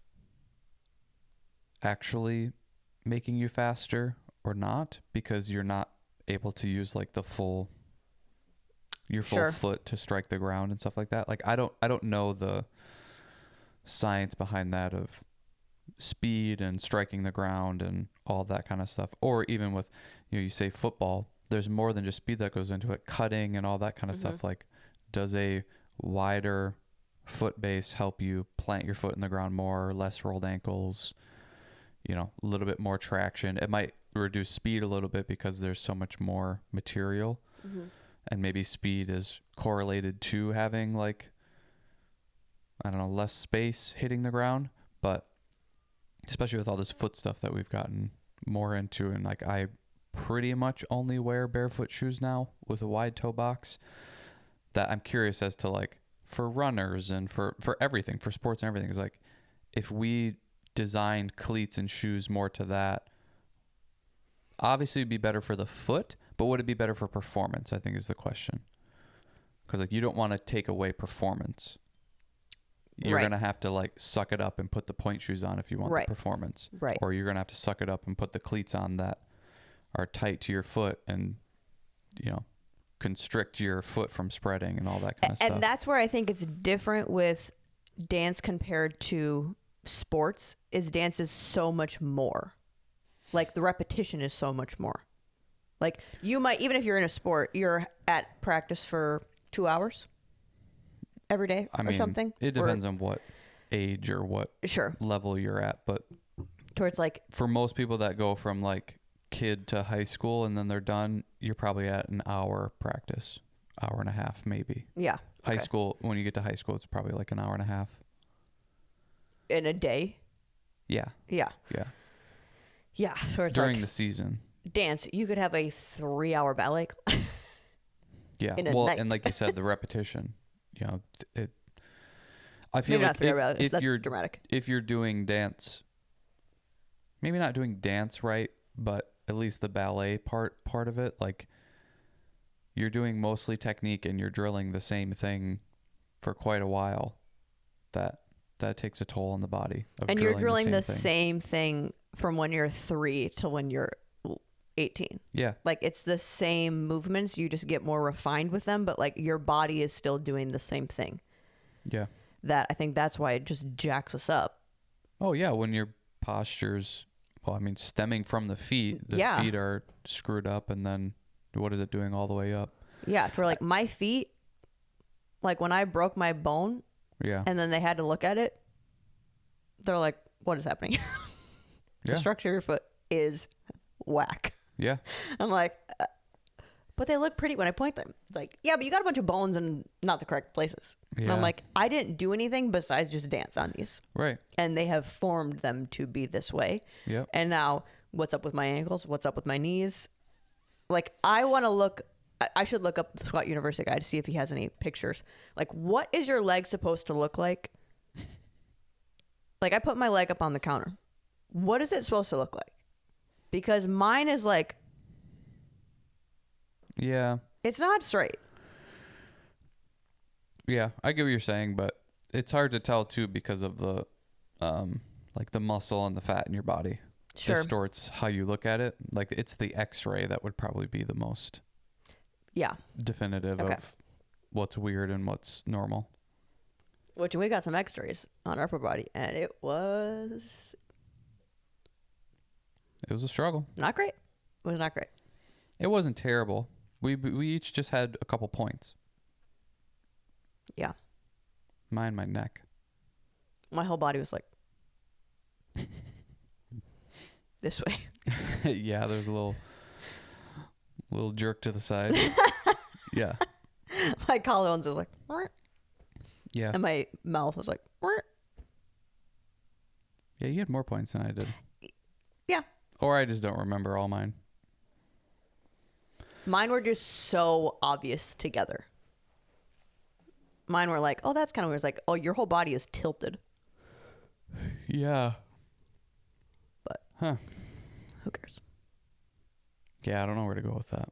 actually making you faster or not, because you're not able to use like your full foot to strike the ground and stuff like that. Like I don't know the science behind that of speed and striking the ground and all that kind of stuff. Or even with, you say football, there's more than just speed that goes into it, cutting and all that kind of stuff. Like, does a wider foot base help you plant your foot in the ground more, less rolled ankles, a little bit more traction? It might reduce speed a little bit because there's so much more material. And maybe speed is correlated to having like, I don't know, less space hitting the ground. But especially with all this foot stuff that we've gotten more into, and like I pretty much only wear barefoot shoes now with a wide toe box, that I'm curious as to like for runners and for everything, for sports and everything, is like if we designed cleats and shoes more to that, obviously it'd be better for the foot, but would it be better for performance, I think is the question. Because like you don't want to take away performance. You're going to have to like suck it up and put the point shoes on if you want the performance. Right. Or you're going to have to suck it up and put the cleats on that are tight to your foot and, constrict your foot from spreading and all that kind of stuff. And that's where I think it's different with dance compared to sports, is dance is so much more. Like the repetition is so much more. Like you might, even if you're in a sport, you're at practice for 2 hours every day or something. It depends on what age or what level you're at. But towards like, for most people that go from like kid to high school and then they're done, you're probably at an hour practice, hour and a half, maybe. Yeah. High school, when you get to high school, it's probably like an hour and a half. In a day? Yeah. Yeah. Yeah. Yeah. So it's during like the season. Dance, you could have a 3-hour ballet. Yeah. In a night. And like you said, the repetition, I feel maybe like not 3 hours. if That's you're dramatic. If you're doing dance, maybe not doing dance right, but at least the ballet part of it, like you're doing mostly technique and you're drilling the same thing for quite a while, that takes a toll on the body. And you're drilling the same thing from when you're 3 to when you're 18. Yeah. Like it's the same movements, you just get more refined with them, but like your body is still doing the same thing. Yeah. That I think that's why it just jacks us up. Oh yeah, when your posture's, stemming from the feet feet are screwed up, and then what is it doing all the way up? Yeah, for like my feet, like when I broke my bone, and then they had to look at it, they're like, what is happening? The structure of your foot is whack. Yeah. I'm like, but they look pretty when I point them. It's like, yeah, but you got a bunch of bones in not the correct places. Yeah. And I'm like, I didn't do anything besides just dance on these. Right. And they have formed them to be this way. Yeah. And now what's up with my ankles? What's up with my knees? Like I want to look, I should look up the Squat University guy to see if he has any pictures. Like what is your leg supposed to look like? Like I put my leg up on the counter. What is it supposed to look like? Because mine is like, yeah, it's not straight. Yeah, I get what you're saying, but it's hard to tell too because of the like the muscle and the fat in your body distorts how you look at it. Like it's the X-ray that would probably be the most definitive of what's weird and what's normal. Which we got some X-rays on our upper body, and it was It was a struggle. Not great. It was not great. It wasn't terrible. We each just had a couple points. Yeah. Mine, my neck. My whole body was like this way. Yeah, there's a little jerk to the side. Yeah. My collarbones was like, Yeah. and my mouth was like, Yeah, you had more points than I did. yeah. Or I just don't remember all mine. Mine were just so obvious together. Mine were like, oh, that's kind of weird. It's like, oh, your whole body is tilted. Yeah. But who cares? Yeah, I don't know where to go with that.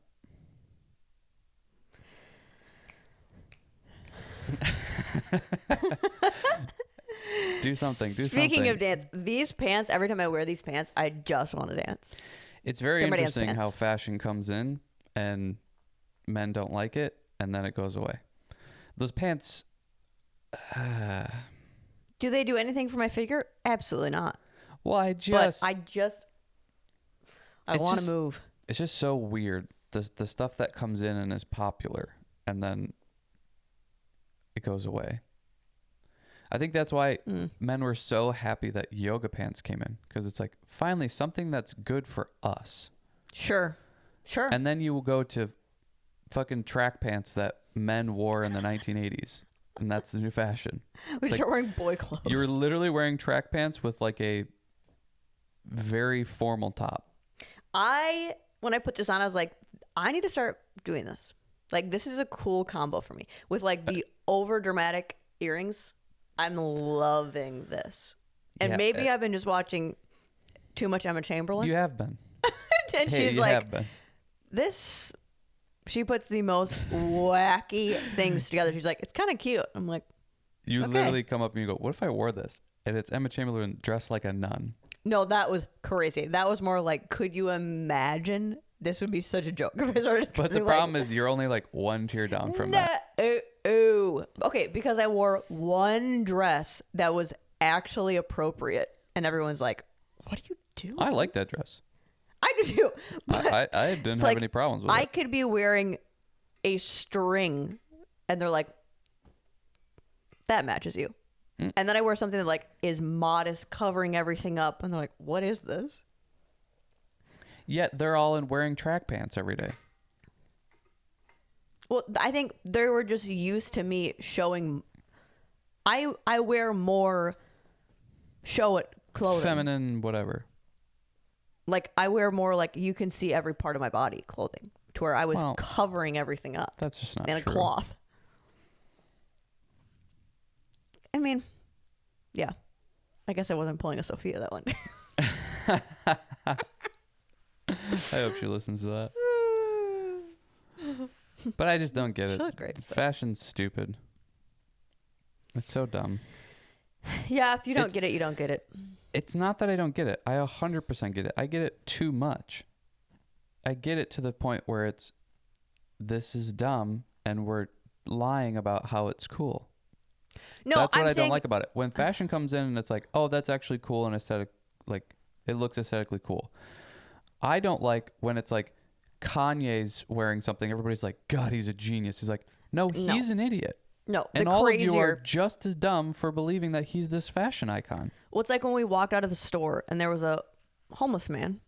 Do something. Speaking of dance, these pants, every time I wear these pants, I just want to dance. It's very interesting how fashion comes in and men don't like it and then it goes away. Those pants. Do they do anything for my figure? Absolutely not. Well, I want to move. It's just so weird. The stuff that comes in and is popular and then it goes away. I think that's why men were so happy that yoga pants came in, because it's like finally something that's good for us. Sure. And then you will go to fucking track pants that men wore in the 1980s, and that's the new fashion. We start wearing boy clothes. You were literally wearing track pants with like a very formal top. When I put this on, I was like, I need to start doing this. Like, this is a cool combo for me with like the over dramatic earrings. I'm loving this. And Yeah, maybe I've been just watching too much Emma Chamberlain. You have been. And she's like, this, she puts the most wacky things together. She's like, it's kind of cute. I'm like, you literally come up and you go, what if I wore this? And it's Emma Chamberlain dressed like a nun. No, that was crazy. That was more like, could you imagine? This would be such a joke if I started. But the problem is you're only like one tier down from that. Okay, because I wore one dress that was actually appropriate, and everyone's like, "What are you doing?" I like that dress. I do too. I didn't have any problems with it. I could be wearing a string, and they're like, "That matches you." And then I wear something that like is modest, covering everything up, and they're like, "What is this?" Yet they're all in wearing track pants every day. Well, I think they were just used to me showing. I wear more show it clothing. Feminine, whatever. Like, I wear more like you can see every part of my body clothing, to where I was covering everything up. That's just not in true. A cloth. I mean, yeah. I guess I wasn't pulling a Sophia that one day. I hope she listens to that. But I just don't get it. Great, fashion's stupid. It's so dumb. Yeah, if you don't get it, you don't get it. It's not that I don't get it. I 100% get it. I get it too much. I get it to the point where this is dumb and we're lying about how it's cool. No, that's what I don't like about it. When fashion comes in and it's like, oh, that's actually cool and aesthetic, like it looks aesthetically cool. I don't like when it's like Kanye's wearing something. Everybody's like, God, he's a genius. He's like, no, he's an idiot. No, and all of you are just as dumb for believing that he's this fashion icon. Well, it's like when we walked out of the store and there was a homeless man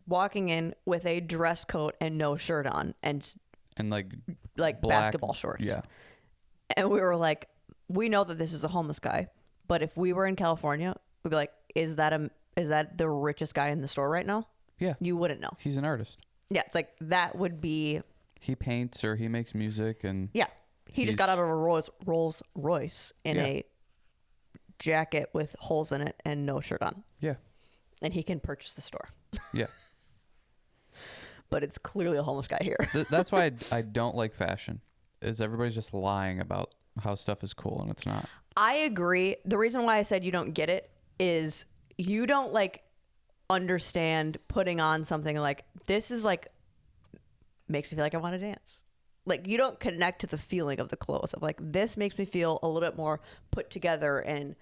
walking in with a dress coat and no shirt on and like black, basketball shorts. Yeah. And we were like, we know that this is a homeless guy, but if we were in California, we'd be like, is that the richest guy in the store right now? Yeah. You wouldn't know. He's an artist. Yeah, it's like that would be. He paints or he makes music and. Yeah. He just got out of a Rolls Royce in a jacket with holes in it and no shirt on. Yeah. And he can purchase the store. Yeah. But it's clearly a homeless guy here. That's why I don't like fashion, is everybody's just lying about how stuff is cool and it's not. I agree. The reason why I said you don't get it is you don't like understand putting on something like this is like makes me feel like I want to dance. Like you don't connect to the feeling of the clothes of like this makes me feel a little bit more put together and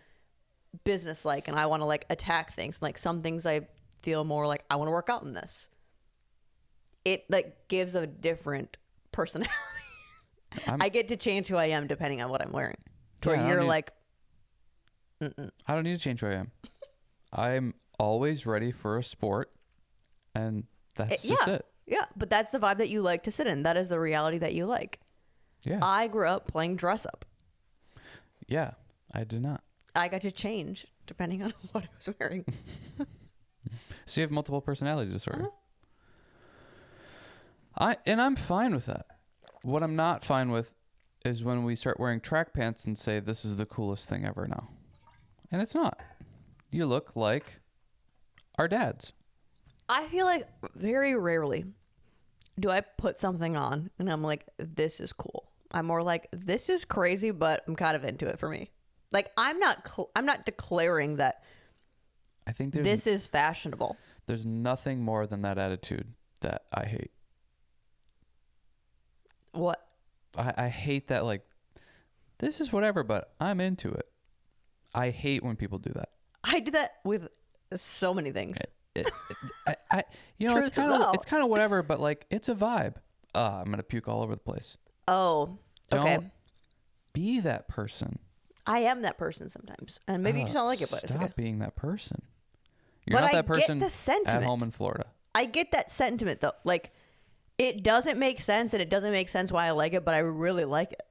business like, and I want to like attack things. Like some things I feel more like I want to work out in this. It like gives a different personality. I get to change who I am depending on what I'm wearing. Where you're like, mm-mm. I don't need to change who I am. I'm always ready for a sport, and that's just it. Yeah, but that's the vibe that you like to sit in. That is the reality that you like. Yeah. I grew up playing dress up. Yeah, I did not. I got to change depending on what I was wearing. So you have multiple personality disorder. I'm fine with that. What I'm not fine with is when we start wearing track pants and say this is the coolest thing ever now. And it's not. You look like our dads. I feel like very rarely do I put something on and I'm like, this is cool. I'm more like, this is crazy, but I'm kind of into it for me. Like, I'm not declaring that I think this is fashionable. There's nothing more than that attitude that I hate. What? I hate that, like, this is whatever, but I'm into it. I hate when people do that. I do that with so many things. It's kind of whatever, but like, it's a vibe. I'm going to puke all over the place. Oh, okay. Don't be that person. I am that person sometimes. And maybe you just don't like it, but it's okay. Stop being that person. You're not that person get the sentiment. At home in Florida. I get that sentiment, though. Like, it doesn't make sense, and it doesn't make sense why I like it, but I really like it.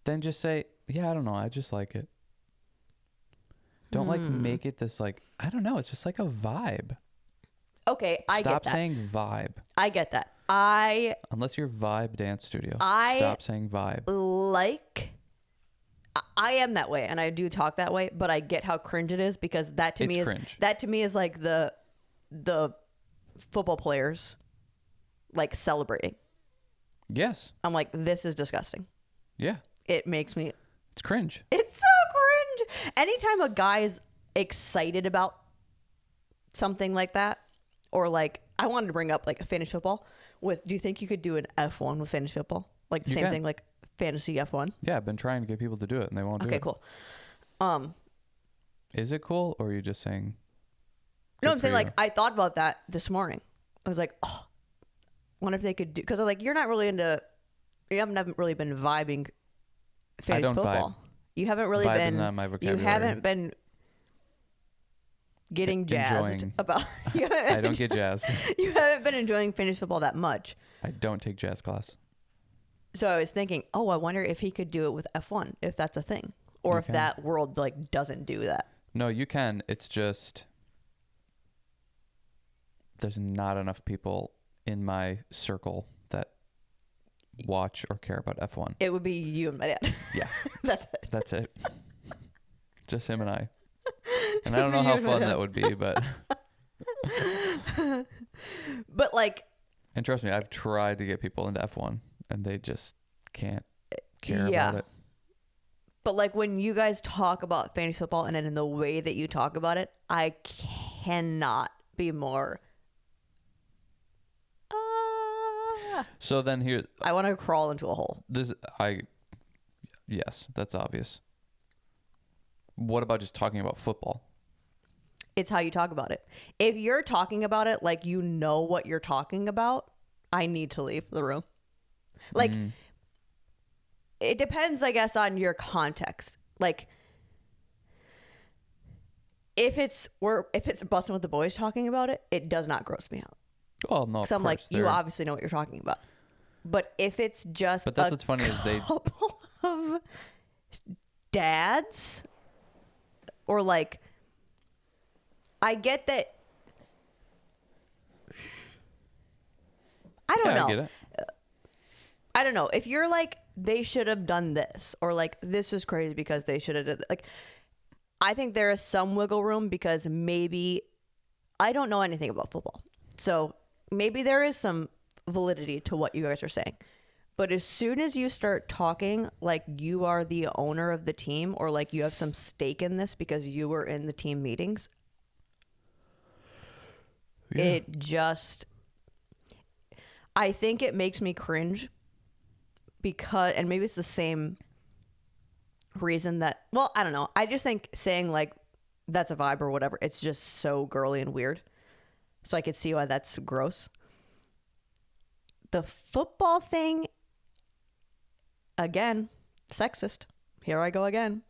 Then just say, yeah, I don't know. I just like it. Don't like make it this like, I don't know. It's just like a vibe. Okay, I get that. Stop saying vibe. I get that. Unless you're Vibe Dance Studio. Stop saying vibe. I am that way, and I do talk that way, but I get how cringe it is because that to me is like the football players like celebrating. Yes. I'm like, this is disgusting. Yeah. It makes me. It's cringe. It's so cringe. Anytime a guy is excited about something like that, or like, I wanted to bring up like a fantasy football do you think you could do an F1 with fantasy football? Like the same thing, like fantasy F1? Yeah, I've been trying to get people to do it and they won't do it. Okay, cool. Is it cool, or are you just saying? No, I'm saying like, I thought about that this morning. I was like, oh, wonder if they could do, because I was like, you haven't really been vibing fantasy football. Vibe. You haven't really vibe been. Is not my vocabulary. You haven't been getting jazzed about. I don't get jazzed. You haven't been enjoying fantasy football that much. I don't take jazz class. So I was thinking, oh, I wonder if he could do it with F1, if that's a thing, or if that world like doesn't do that. No, you can. It's just there's not enough people in my circle that watch or care about F1. It would be you and my dad. Yeah. That's it. Just him and I. And I don't know how fun that would be, but but like, and trust me, I've tried to get people into F1 and they just can't care about it. But like, when you guys talk about fantasy football and then in the way that you talk about it, I cannot be more. So then here, I want to crawl into a hole. Yes, that's obvious. What about just talking about football? It's how you talk about it. If you're talking about it like you know what you're talking about, I need to leave the room. Like, it depends, I guess, on your context. Like, if it's Bustin' with the Boys talking about it, it does not gross me out. Well, no, because I'm like, you obviously know what you're talking about. But if it's just that's what's funny is they couple of dads, or like, I get that. I don't know. I get it. I don't know. If you're like, they should have done this, or like, this was crazy because they should have done, like, I think there is some wiggle room because maybe I don't know anything about football. So maybe there is some validity to what you guys are saying. But as soon as you start talking like you are the owner of the team, or like you have some stake in this because you were in the team meetings, it just, I think it makes me cringe because, and maybe it's the same reason that, well, I don't know. I just think saying like, that's a vibe or whatever, it's just so girly and weird. So I could see why that's gross. The football thing, again, sexist. Here I go again.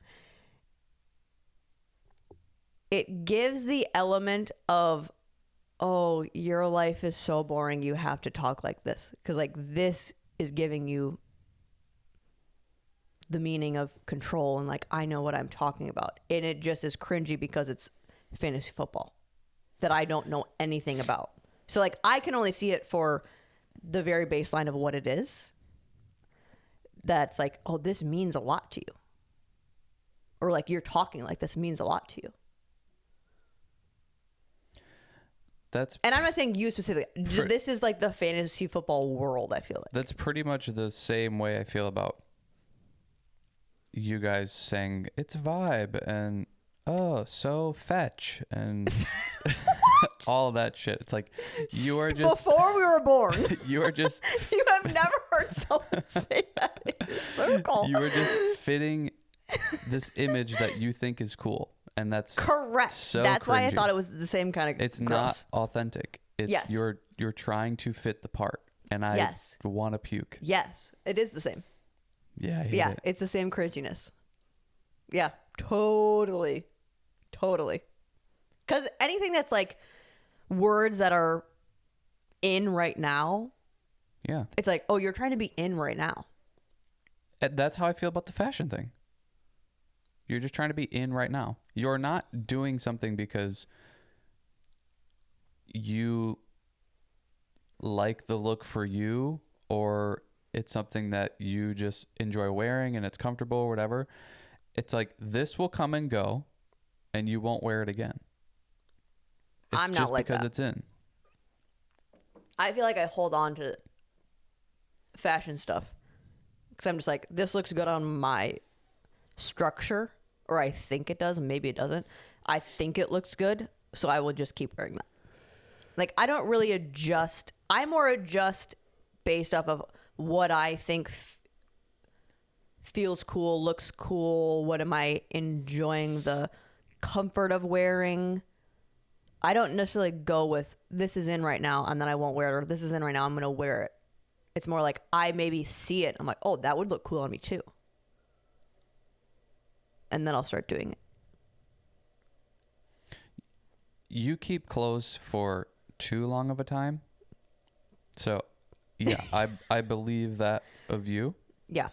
It gives the element of, oh, your life is so boring, you have to talk like this. Because, like, this is giving you the meaning of control and, like, I know what I'm talking about. And it just is cringy because it's fantasy football that I don't know anything about. So, like, I can only see it for the very baseline of what it is. That's like, oh, this means a lot to you. Or, like, you're talking like this means a lot to you. And I'm not saying you specifically. This is like the fantasy football world, I feel like. That's pretty much the same way I feel about you guys saying it's vibe and so fetch and all that shit. It's like you are just before we were born. You are just you have never heard someone say that in your circle. You are just fitting this image that you think is cool. And that's correct. So that's cringy. why I thought it was the same kind of it's gross. Not authentic. It's yes. You're trying to fit the part. And I want to puke. Yes. It is the same. Yeah, I hate it. It's the same cringiness. Yeah, totally. Because anything that's like words that are in right now. Yeah. It's like, oh, you're trying to be in right now. And that's how I feel about the fashion thing. You're just trying to be in right now. You're not doing something because you like the look for you, or it's something that you just enjoy wearing and it's comfortable or whatever. It's like, this will come and go and you won't wear it again. It's I'm not just like because that. It's in. I feel like I hold on to fashion stuff because I'm just like, this looks good on my structure, or I think it does, and maybe it doesn't. I think it looks good, so I will just keep wearing that. Like, I don't really adjust. I more adjust based off of what I think feels cool, looks cool. What am I enjoying the comfort of wearing? I don't necessarily go with, this is in right now, and then I won't wear it, or this is in right now, I'm going to wear it. It's more like, I maybe see it. I'm like, oh, that would look cool on me too. And then I'll start doing it. You keep clothes for too long of a time. So, yeah, I believe that of you. Yeah.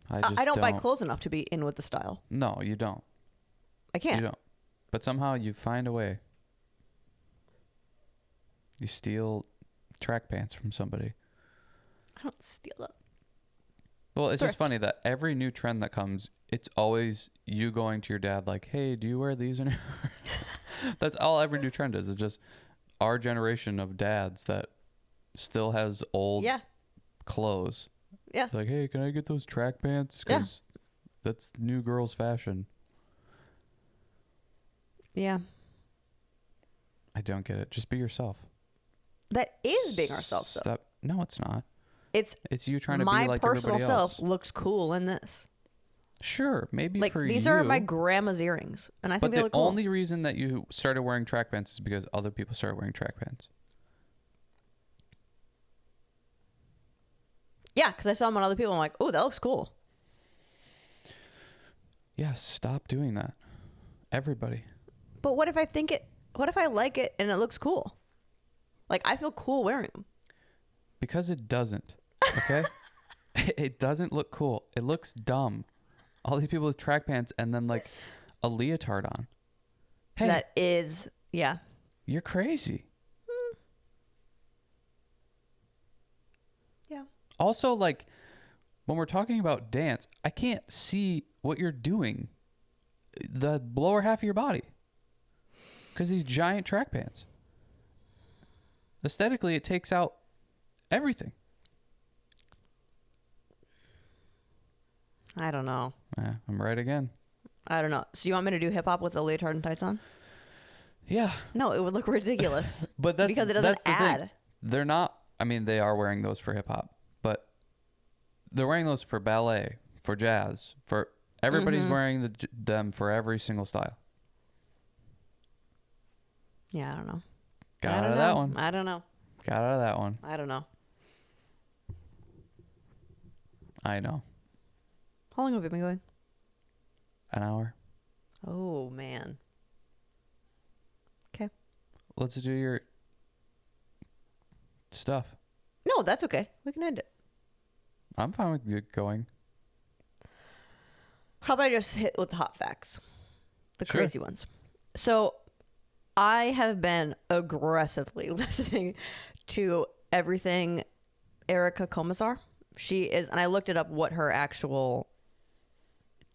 I don't buy clothes enough to be in with the style. No, you don't. I can't. You don't. But somehow you find a way. You steal track pants from somebody. I don't steal them. Well, it's just funny that every new trend that comes, it's always you going to your dad like, hey, do you wear these? That's all every new trend is. It's just our generation of dads that still has old clothes. Yeah. Like, hey, can I get those track pants? Because that's new girls' fashion. Yeah. I don't get it. Just be yourself. That is being ourselves, though. Stop. No, it's not. It's you trying to be like everybody else. My personal self looks cool in this. Sure, maybe like, for these you. are my grandma's earrings, and I think they look cool. But the only reason that you started wearing track pants is because other people started wearing track pants. Yeah, because I saw them on other people. I'm like, oh, that looks cool. Yeah, stop doing that. Everybody. But what if I think it? What if I like it and it looks cool? Like, I feel cool wearing them. Because it doesn't. Okay? It doesn't look cool. It looks dumb. All these people with track pants and then like a leotard on. Hey, that is, yeah. You're crazy. Yeah. Also, like, when we're talking about dance, I can't see what you're doing. The lower half of your body. Because these giant track pants. Aesthetically, it takes out everything. I don't know. Yeah, I'm right again. I don't know. So you want me to do hip hop with a leotard and tights on? Yeah. No, it would look ridiculous. But that's because it doesn't add. They're not. I mean, they are wearing those for hip hop, but they're wearing those for ballet, for jazz, for everybody's wearing them for every single style. Yeah, I don't know. Got out of that one. I don't know. Got out of that one. I don't know. I know. How long have we been going? An hour. Oh, man. Okay. Let's do your stuff. No, that's okay. We can end it. I'm fine with you going. How about I just hit with the hot facts? The Sure. crazy ones. So I have been aggressively listening to everything Erica Komisar. She is, and I looked it up what her actual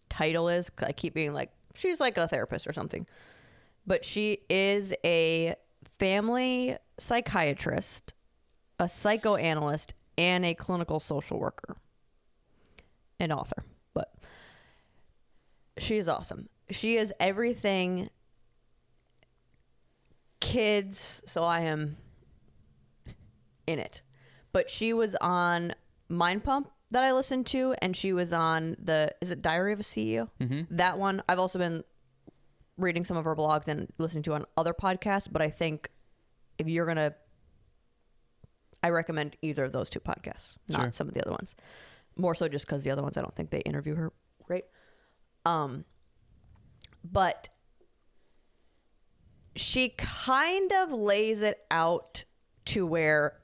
title is. I keep being like, she's like a therapist or something. But she is a family psychiatrist, a psychoanalyst, and a clinical social worker. An author. But she's awesome. She is everything kids, so I am in it. But she was on Mind Pump that I listened to, and she was on is it Diary of a CEO? Mm-hmm. That one. I've also been reading some of her blogs and listening to on other podcasts, but I think if you're going to, I recommend either of those two podcasts, not some of the other ones. More so just because the other ones, I don't think they interview her great. But she kind of lays it out to where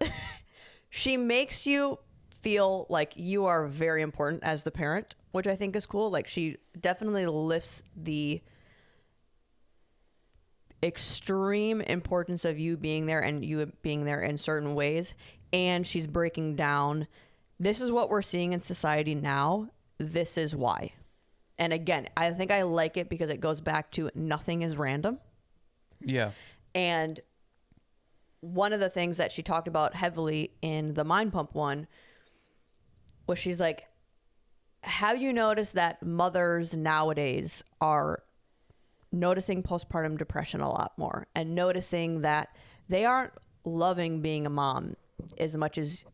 she makes you feel like you are very important as the parent, which I think is cool. Like, she definitely lifts the extreme importance of you being there and you being there in certain ways. And she's breaking down, this is what we're seeing in society now. This is why. And again, I think I like it because it goes back to nothing is random. Yeah. And one of the things that she talked about heavily in the Mind Pump one was, she's like, have you noticed that mothers nowadays are noticing postpartum depression a lot more, and noticing that they aren't loving being a mom as much as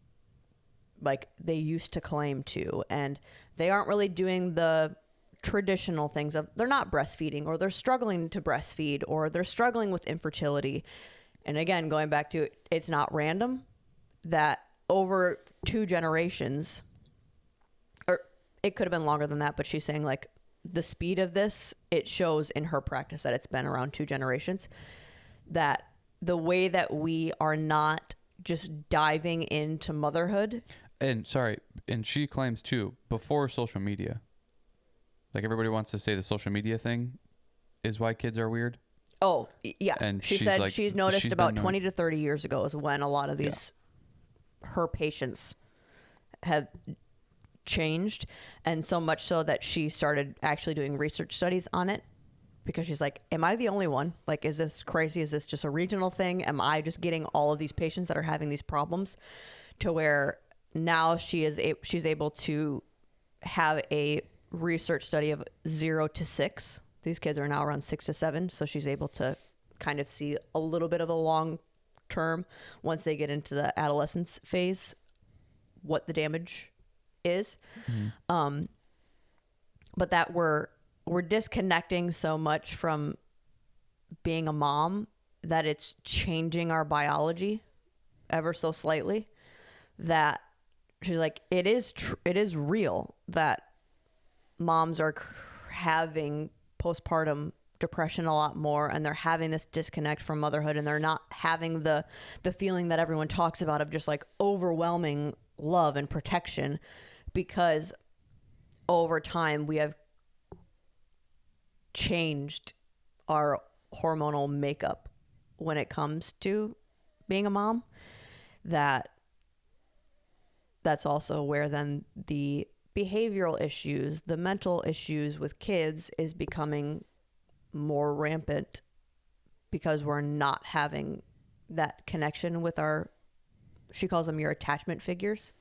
like they used to claim to, and they aren't really doing the traditional things of, they're not breastfeeding, or they're struggling to breastfeed, or they're struggling with infertility. And again, going back to, it's not random that over 2 generations, or it could have been longer than that, but she's saying like the speed of this, it shows in her practice that it's been around 2 generations, that the way that we are not just diving into motherhood. And she claims too, before social media, like everybody wants to say the social media thing is why kids are weird. Oh, yeah. And she said like, she's noticed about 20 to 30 years ago is when a lot of these, her patients have changed. And so much so that she started actually doing research studies on it, because she's like, am I the only one? Like, is this crazy? Is this just a regional thing? Am I just getting all of these patients that are having these problems? To where now she's able to have a research study of 0 to 6. These kids are now around 6 to 7. So she's able to kind of see a little bit of the long term once they get into the adolescence phase, what the damage is. Mm-hmm. But that we're disconnecting so much from being a mom that it's changing our biology ever so slightly, that she's like, it is real that moms are having postpartum depression a lot more, and they're having this disconnect from motherhood, and they're not having the feeling that everyone talks about of just like overwhelming love and protection, because over time we have changed our hormonal makeup when it comes to being a mom. That's also where then the behavioral issues, the mental issues with kids is becoming more rampant, because we're not having that connection with our, she calls them your attachment figures.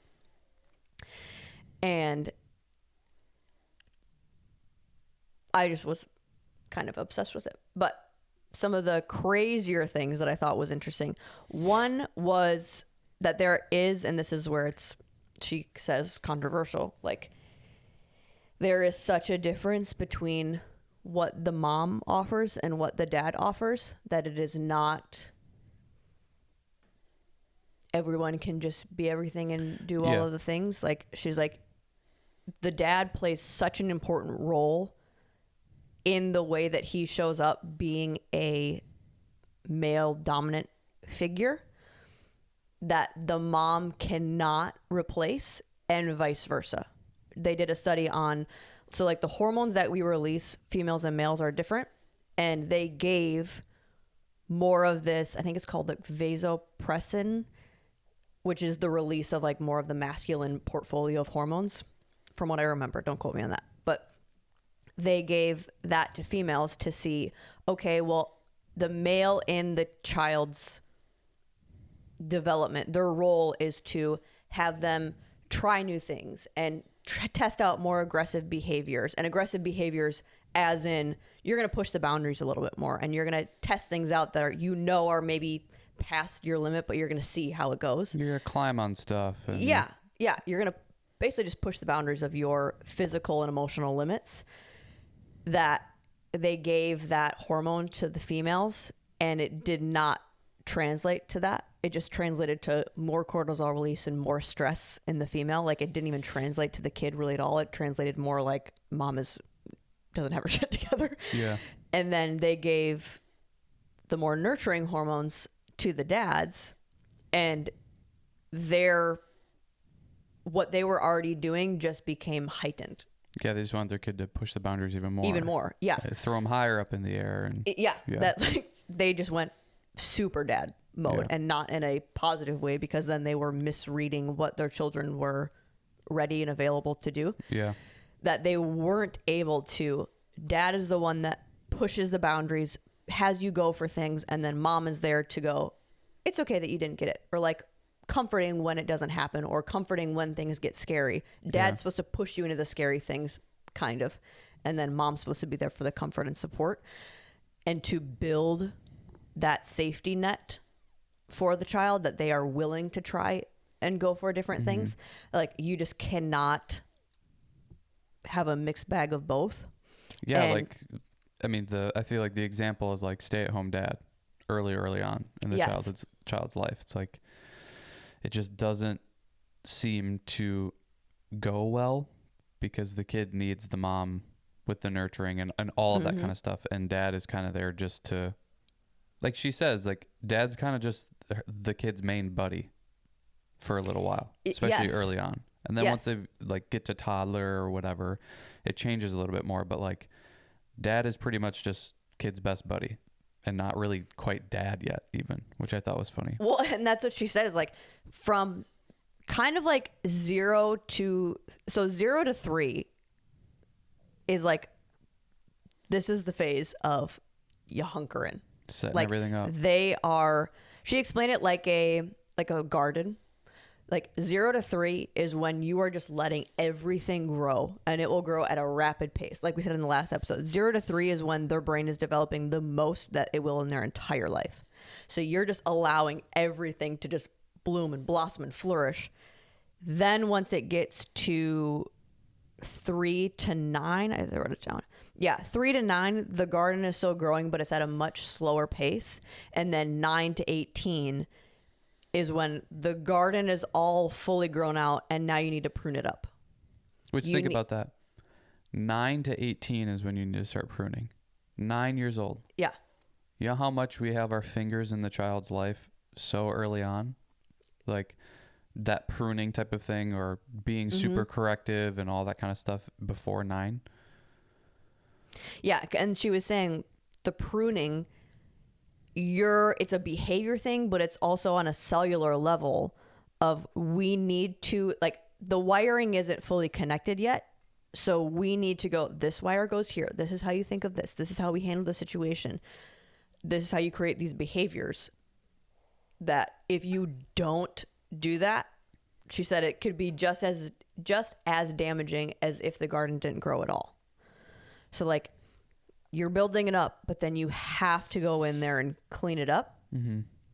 And I just was kind of obsessed with it. But some of the crazier things that I thought was interesting, one was that there is, and this is where it's, she says controversial, like there is such a difference between what the mom offers and what the dad offers, that it is not everyone can just be everything and do all of the things. Like, she's like, the dad plays such an important role in the way that he shows up being a male dominant figure that the mom cannot replace, and vice versa. They did a study on, so like the hormones that we release, females and males are different, and they gave more of this, I think it's called like vasopressin, which is the release of like more of the masculine portfolio of hormones, from what I remember. Don't quote me on that. But they gave that to females to see, okay, well, the male in the child's development, their role is to have them try new things and test out more aggressive behaviors. And aggressive behaviors as in, you're going to push the boundaries a little bit more, and you're going to test things out that are, are maybe past your limit, but you're going to see how it goes. You're going to climb on stuff. And yeah. You're going to basically just push the boundaries of your physical and emotional limits. That they gave that hormone to the females, and it did not translate to that. It just translated to more cortisol release and more stress in the female. Like, it didn't even translate to the kid really at all. It translated more like mom doesn't have her shit together. Yeah. And then they gave the more nurturing hormones to the dads, and what they were already doing just became heightened. Yeah, they just want their kid to push the boundaries even more. Even more, yeah. Throw them higher up in the air. And That's like, they just went super dad mode, and not in a positive way, because then they were misreading what their children were ready and available to do. Yeah. That they weren't able to. Dad is the one that pushes the boundaries, has you go for things, and then mom is there to go, it's okay that you didn't get it. Or like comforting when it doesn't happen, or comforting when things get scary. Dad's supposed to push you into the scary things, kind of. And then mom's supposed to be there for the comfort and support, and to build that safety net for the child, that they are willing to try and go for different things. Like, you just cannot have a mixed bag of both. Yeah. I feel like the example is like stay-at-home dad early on in the child's life. It's like, it just doesn't seem to go well, because the kid needs the mom with the nurturing and all of that kind of stuff. And dad is kind of there just to, like she says, like, dad's kind of just the kid's main buddy for a little while, especially early on. And then once they like get to toddler or whatever, it changes a little bit more. But like, dad is pretty much just kid's best buddy, and not really quite dad yet even, which I thought was funny. Well, and that's what she said, is like, from kind of like 0 to 3 is like, this is the phase of you hunker in. Setting like, everything up. She explained it like a garden. Like 0 to 3 is when you are just letting everything grow, and it will grow at a rapid pace. Like we said in the last episode, 0 to 3 is when their brain is developing the most that it will in their entire life. So you're just allowing everything to just bloom and blossom and flourish. Then once it gets to 3 to 9, I wrote it down. Yeah, 3 to 9, the garden is still growing, but it's at a much slower pace. And then 9 to 18 is when the garden is all fully grown out, and now you need to prune it up. Think about that. 9 to 18 is when you need to start pruning. 9 years old. Yeah. You know how much we have our fingers in the child's life so early on? Like that pruning type of thing, or being super corrective and all that kind of stuff before 9. Yeah. And she was saying the pruning, it's a behavior thing, but it's also on a cellular level of, we need to, like, the wiring isn't fully connected yet. So we need to go, this wire goes here. This is how you think of this. This is how we handle the situation. This is how you create these behaviors. That if you don't do that, she said it could be just as damaging as if the garden didn't grow at all. So like, you're building it up, but then you have to go in there and clean it up.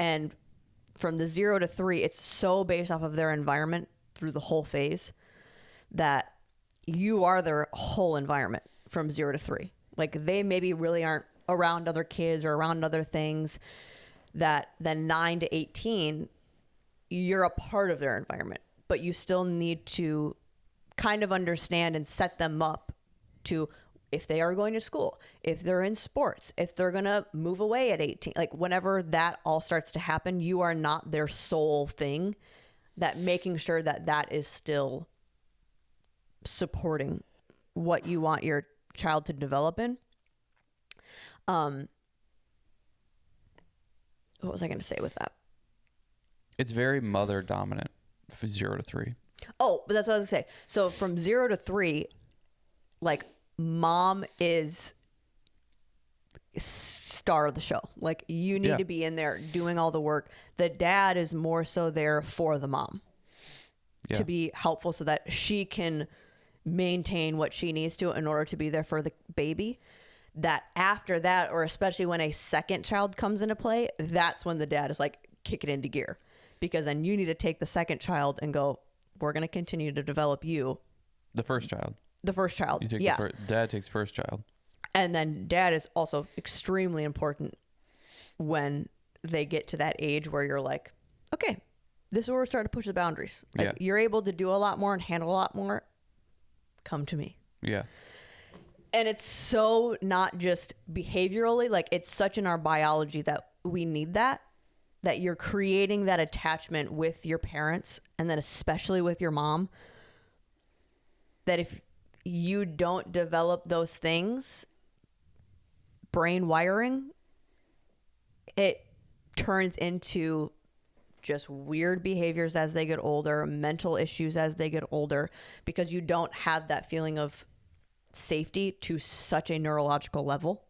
And from the 0 to 3, it's so based off of their environment through the whole phase, that you are their whole environment from 0 to 3. Like they maybe really aren't around other kids or around other things, that then 9 to 18, you're a part of their environment, but you still need to kind of understand and set them up to, if they are going to school, if they're in sports, if they're going to move away at 18, like whenever that all starts to happen, you are not their sole thing, that making sure that that is still supporting what you want your child to develop in. What was I going to say with that? It's very mother dominant for 0 to 3. Oh, but that's what I was going to say. So from 0 to 3, like mom is star of the show. Like you need to be in there doing all the work. The dad is more so there for the mom to be helpful so that she can maintain what she needs to in order to be there for the baby. That after that, or especially when a second child comes into play, that's when the dad is like, kick it into gear, because then you need to take the second child and go, we're going to continue to develop you. The first child. You take dad takes first child. And then dad is also extremely important when they get to that age where you're like, okay, this is where we're starting to push the boundaries. Like you're able to do a lot more and handle a lot more. Come to me. Yeah. And it's so not just behaviorally, like it's such in our biology that we need that you're creating that attachment with your parents, and then especially with your mom, that if you don't develop those things, brain wiring, it turns into just weird behaviors as they get older, mental issues as they get older, because you don't have that feeling of safety to such a neurological level.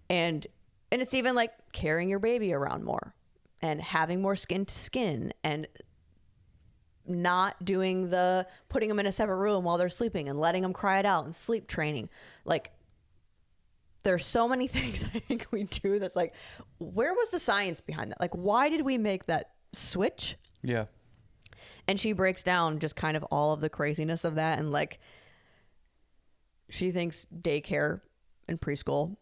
And it's even like carrying your baby around more and having more skin to skin, and not doing the putting them in a separate room while they're sleeping and letting them cry it out and sleep training. Like there's so many things that I think we do that's like, where was the science behind that? Like, why did we make that switch? Yeah. And she breaks down just kind of all of the craziness of that. And like, she thinks daycare and preschool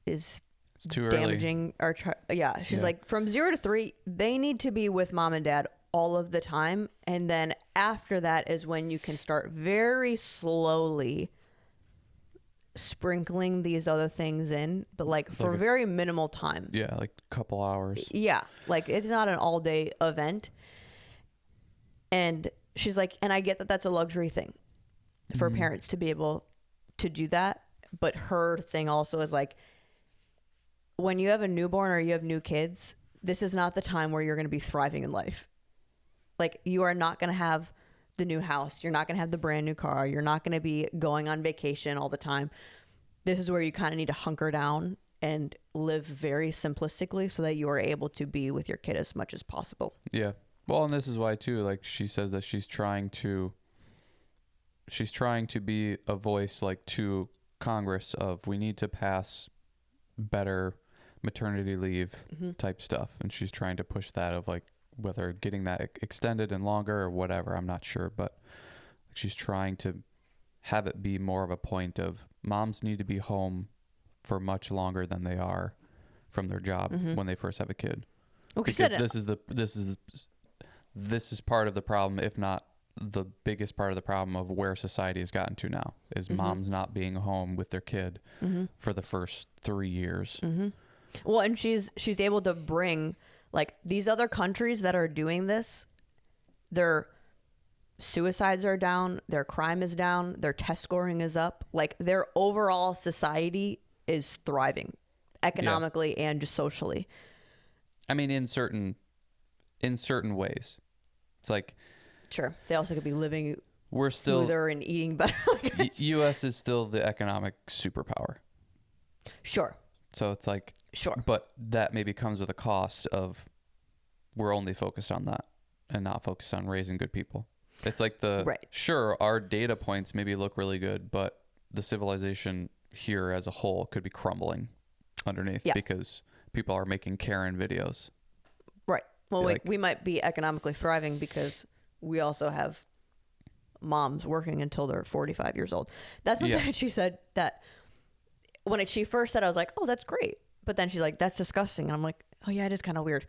is It's too damaging our she's like, from 0 to 3, they need to be with mom and dad all of the time, and then after that is when you can start very slowly sprinkling these other things in, but like for very minimal time. Yeah, like a couple hours. Yeah, like it's not an all day event. And she's like, and I get that that's a luxury thing for parents to be able to do that, but her thing also is like, when you have a newborn or you have new kids, this is not the time where you're going to be thriving in life. Like you are not going to have the new house. You're not going to have the brand new car. You're not going to be going on vacation all the time. This is where you kind of need to hunker down and live very simplistically so that you are able to be with your kid as much as possible. Yeah. Well, and this is why too, like she says that she's trying to be a voice like to Congress of, we need to pass better maternity leave type stuff. And she's trying to push that of like, whether getting that extended and longer or whatever, I'm not sure, but she's trying to have it be more of a point of moms need to be home for much longer than they are from their job when they first have a kid. Well, because this is part of the problem, if not the biggest part of the problem of where society has gotten to now, is moms not being home with their kid for the first 3 years. Well, and she's able to bring, like, these other countries that are doing this, their suicides are down, their crime is down, their test scoring is up. Like, their overall society is thriving economically and just socially. I mean, in certain ways. It's like, sure, they also could be living we're still smoother and eating better. U.S. is still the economic superpower. Sure. So it's like, sure, but that maybe comes with a cost of we're only focused on that and not focused on raising good people. It's like sure, our data points maybe look really good, but the civilization here as a whole could be crumbling underneath because people are making Karen videos. Right. Well, we might be economically thriving because we also have moms working until they're 45 years old. That's something that she said, that when she first said, I was like, oh, that's great. But then she's like, that's disgusting. And I'm like, oh yeah, it is kind of weird.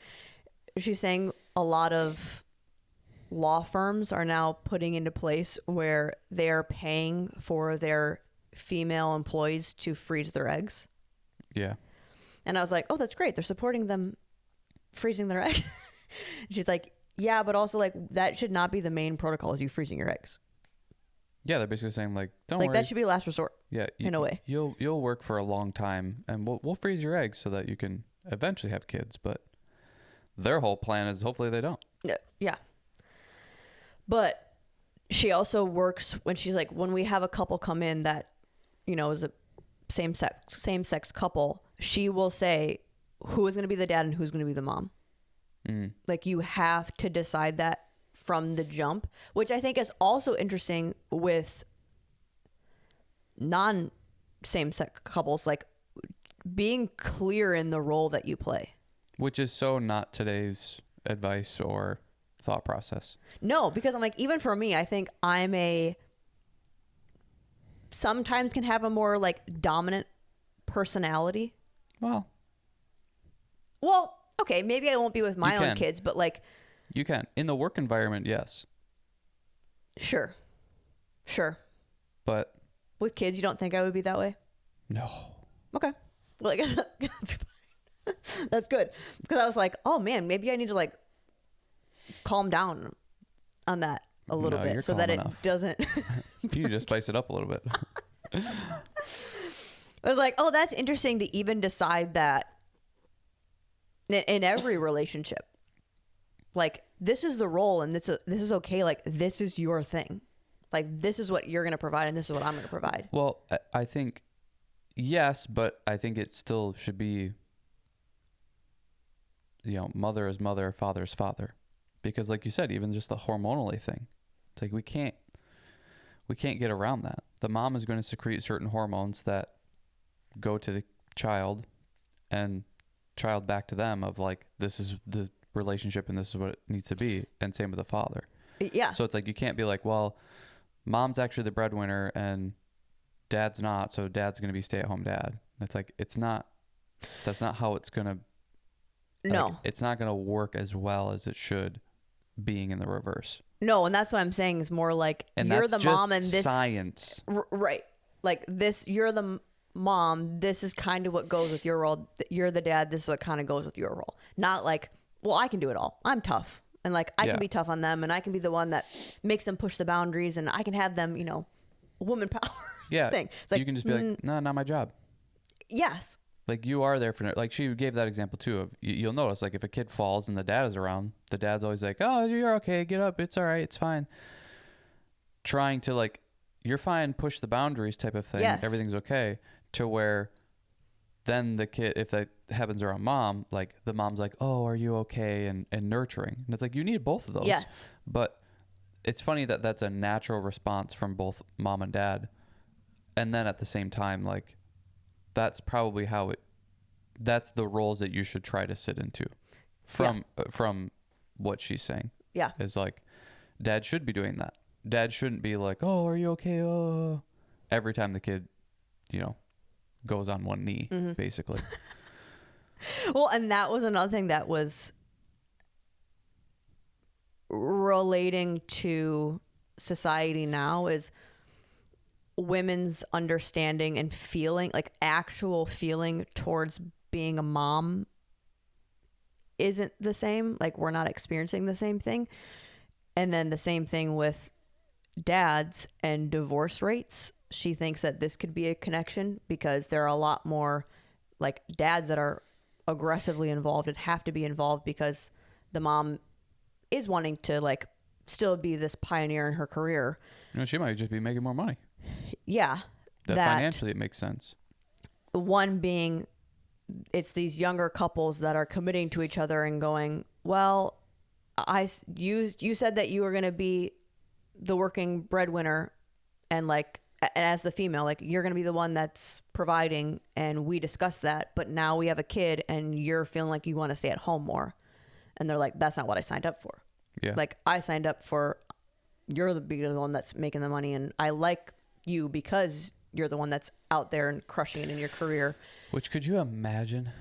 She's saying a lot of law firms are now putting into place where they're paying for their female employees to freeze their eggs. Yeah. And I was like, oh, that's great. They're supporting them freezing their eggs. She's like, yeah, but also like that should not be the main protocol is you freezing your eggs. Yeah, they're basically saying like, don't like worry. That should be last resort. Yeah, in a way. You'll work for a long time, and we'll freeze your eggs so that you can eventually have kids. But their whole plan is hopefully they don't. Yeah. But she also works when she's like, when we have a couple come in that, you know, is a same sex couple, she will say who is going to be the dad and who's going to be the mom. Mm. Like you have to decide that from the jump, which I think is also interesting with non same sex couples, like being clear in the role that you play. Which is so not today's advice or thought process. No, because I'm like, even for me, I think sometimes can have a more like dominant personality. Well, okay, maybe I won't be with my own kids, but like. You can. In the work environment, yes. Sure. But. With kids, you don't think I would be that way? No. Okay. Well, I guess that's fine. That's good. Because I was like, oh man, maybe I need to like calm down on that a little bit so that it doesn't. You just spice it up a little bit. I was like, oh, that's interesting to even decide that in every relationship. Like, this is the role and this is okay. Like, this is your thing. Like, this is what you're going to provide and this is what I'm going to provide. Well, I think, yes, but I think it still should be, you know, mother is mother, father is father. Because like you said, even just the hormonally thing, it's like we can't get around that. The mom is going to secrete certain hormones that go to the child and child back to them of like, this is the relationship and this is what it needs to be, and same with the father. Yeah. So it's like you can't be like, well, mom's actually the breadwinner and dad's not, so dad's going to be stay-at-home dad. It's like that's not how it's going to. No, like, it's not going to work as well as it should, being in the reverse. No, and that's what I'm saying is more like, and you're the mom and this science, right? Like this, you're the mom. This is kind of what goes with your role. You're the dad. This is what kind of goes with your role. Not like, well, I can do it all. I'm tough. And like, I can be tough on them and I can be the one that makes them push the boundaries and I can have them, you know, woman power thing. It's like, you can just be like, no, not my job. Yes. Like you are there for, like she gave that example too of, you'll notice like if a kid falls and the dad is around, the dad's always like, oh, you're okay. Get up. It's all right. It's fine. Trying to like, you're fine. Push the boundaries type of thing. Yes. Everything's okay. To where then the kid, if that happens around mom, like the mom's like, oh, are you okay? And nurturing. And it's like, you need both of those. Yes. But it's funny that that's a natural response from both mom and dad. And then at the same time, like that's probably that's the roles that you should try to sit into from what she's saying. Yeah. Is like, dad should be doing that. Dad shouldn't be like, oh, are you okay? Oh, every time the kid, you know, goes on one knee, basically. Well, and that was another thing that was relating to society now is women's understanding and feeling, like actual feeling towards being a mom isn't the same. Like we're not experiencing the same thing. And then the same thing with dads and divorce rates. She thinks that this could be a connection because there are a lot more like dads that are aggressively involved and have to be involved because the mom is wanting to like still be this pioneer in her career. You know, she might just be making more money. Yeah. That financially it makes sense. One being it's these younger couples that are committing to each other and going, well, you said that you were going to be the working breadwinner and like, and as the female, like you're going to be the one that's providing and we discussed that, but now we have a kid and you're feeling like you want to stay at home more. And they're like, that's not what I signed up for. Yeah. Like I signed up for, you're the one that's making the money and I like you because you're the one that's out there and crushing it in your career. Which, could you imagine?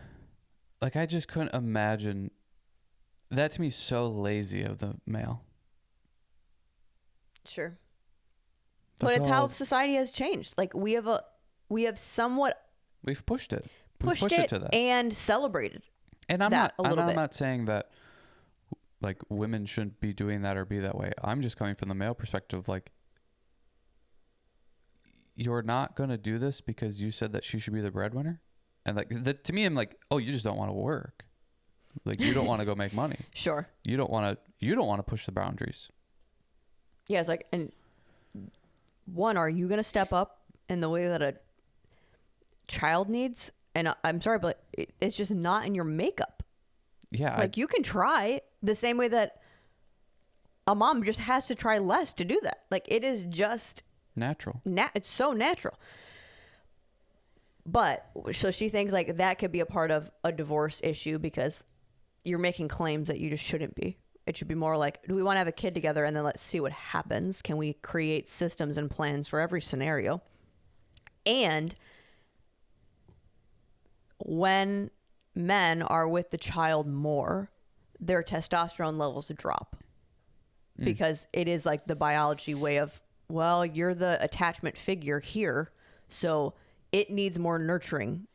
Like, I just couldn't imagine. That to me is so lazy of the male. Sure. Like, But it's how society has changed. Like, we have somewhat we've pushed it. Pushed it to that. And celebrated. And I'm that not a little bit. I'm not saying that like women shouldn't be doing that or be that way. I'm just coming from the male perspective. Like, you're not going to do this because you said that she should be the breadwinner. And like, to me, I'm like, oh, you just don't want to work. Like, you don't want to go make money. Sure. You don't want to push the boundaries. Yeah. It's like, and one, are you going to step up in the way that a child needs? And I'm sorry, but it's just not in your makeup. Yeah. Like, you can try the same way that a mom just has to try less to do that. Like, it is just natural. It's so natural. But so she thinks like that could be a part of a divorce issue because you're making claims that you just shouldn't be. It should be more like, do we want to have a kid together and then let's see what happens? Can we create systems and plans for every scenario? And when men are with the child more, their testosterone levels drop because it is like the biology way of, well, you're the attachment figure here, so it needs more nurturing.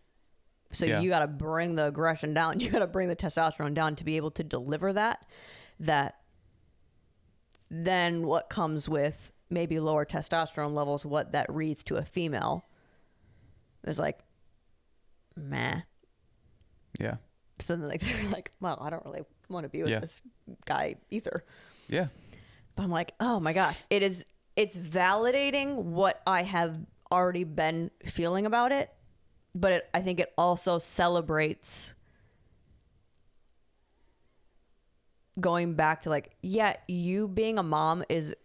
So you got to bring the aggression down. You got to bring the testosterone down to be able to deliver that. Then what comes with maybe lower testosterone levels, what that reads to a female is like, meh. Yeah. So then like they're like, well, I don't really want to be with this guy either. Yeah. But I'm like, oh my gosh, it's validating what I have already been feeling about it, but I think it also celebrates going back to like, yeah, you being a mom is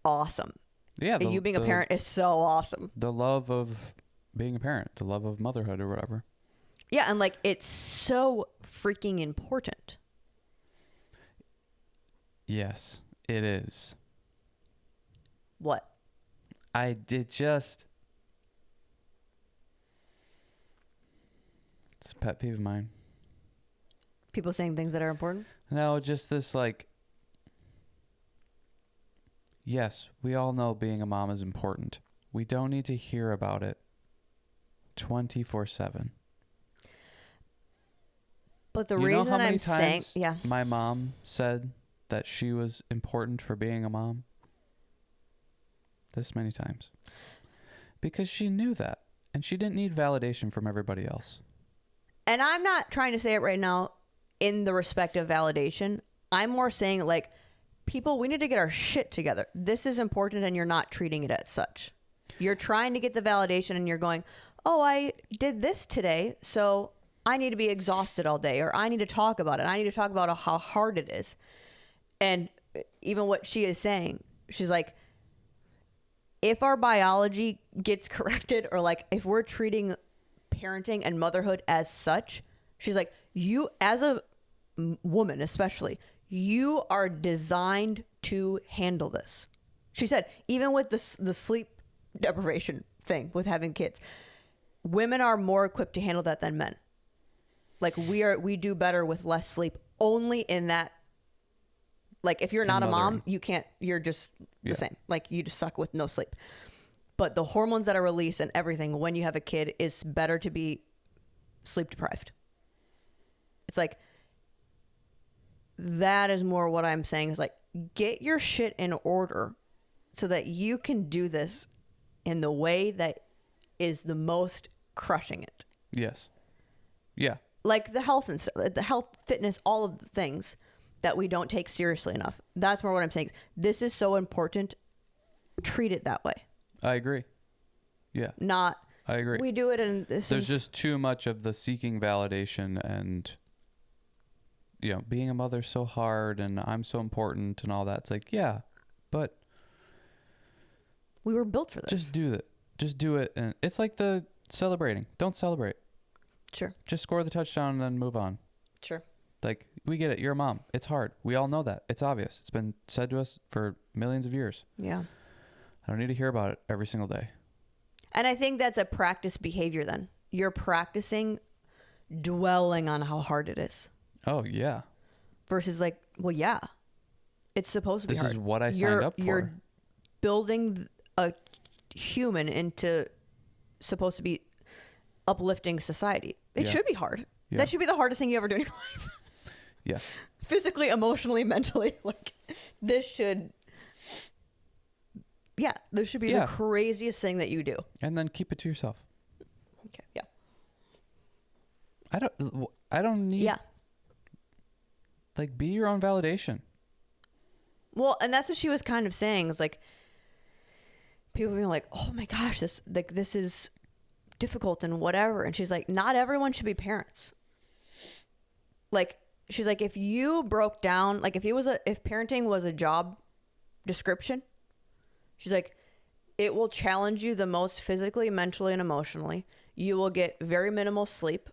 awesome. Yeah. You being a parent is so awesome. The love of being a parent, the love of motherhood or whatever. Yeah. And like, it's so freaking important. Yes, it is. What? It's a pet peeve of mine. People saying things that are important? No, just this like, yes, we all know being a mom is important. We don't need to hear about it 24/7. But the reason I'm saying, my mom said that she was important for being a mom. This many times. Because she knew that. And she didn't need validation from everybody else. And I'm not trying to say it right now in the respect of validation. I'm more saying like, people, we need to get our shit together. This is important and you're not treating it as such. You're trying to get the validation and you're going, oh, I did this today, so I need to be exhausted all day, or I need to talk about it. I need to talk about how hard it is. And even what she is saying, she's like, if our biology gets corrected, or like if we're treating parenting and motherhood as such, she's like, you as a woman especially, you are designed to handle this. She said, even with the sleep deprivation thing with having kids, women are more equipped to handle that than men. Like we do better with less sleep only in that. Like if you're not a mom, you can't, you're just the same. Like you just suck with no sleep. But the hormones that are released and everything when you have a kid is better to be sleep deprived. It's like, that is more what I'm saying is like, get your shit in order so that you can do this in the way that is the most crushing it. Yes. Yeah. Like the health and stuff, the health, fitness, all of the things that we don't take seriously enough. That's more what I'm saying. This is so important. Treat it that way. I agree. Yeah. I agree. We do it in there's just too much of the seeking validation and, you know, being a mother's so hard and I'm so important and all that. It's like, yeah, but we were built for this. Just do it. Just do it. And it's like the celebrating. Don't celebrate. Sure. Just score the touchdown and then move on. Sure. Like, we get it. You're a mom. It's hard. We all know that. It's obvious. It's been said to us for millions of years. Yeah. I don't need to hear about it every single day. And I think that's a practice behavior then. You're practicing dwelling on how hard it is. Oh, yeah. Versus like, well, yeah, it's supposed to be This hard. is what I signed up for. You're building a human into supposed to be uplifting society. It should be hard. Yeah. That should be the hardest thing you ever do in your life. Yeah. Physically, emotionally, mentally. Like, this should be the craziest thing that you do. And then keep it to yourself. Okay. Yeah. I don't need. Yeah. Like, be your own validation. Well, and that's what she was kind of saying. Is like, people being like, "Oh my gosh, this is difficult and whatever." And she's like, "Not everyone should be parents." Like, she's like, if you broke down, like, if parenting was a job description, she's like, it will challenge you the most physically, mentally, and emotionally. You will get very minimal sleep.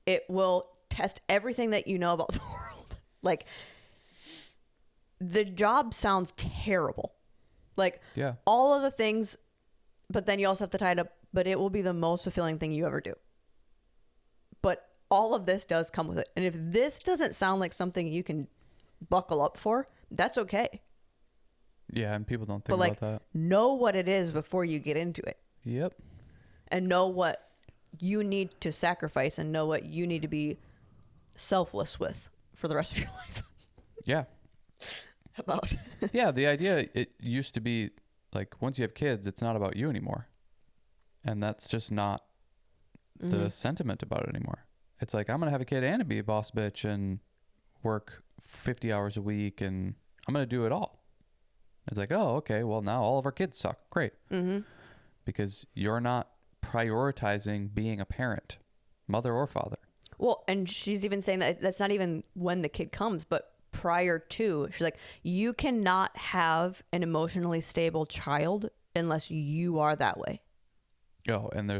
It will test everything that you know about the world. Like, the job sounds terrible. Like, all of the things, but then you also have to tie it up, but it will be the most fulfilling thing you ever do. But all of this does come with it. And if this doesn't sound like something you can buckle up for, that's okay. Yeah, and people don't think about that. Know what it is before you get into it. Yep. And know what you need to sacrifice and know what you need to be selfless with for the rest of your life. Yeah. About. Yeah, the idea, it used to be like, once you have kids, it's not about you anymore. And that's just not the sentiment about it anymore. It's like, I'm going to have a kid and be a boss bitch and work 50 hours a week and I'm going to do it all. It's like, oh, okay, well, now all of our kids suck. Great. Mm-hmm. Because you're not prioritizing being a parent, mother or father. Well, and she's even saying that that's not even when the kid comes, but prior to. She's like, you cannot have an emotionally stable child unless you are that way. Oh, and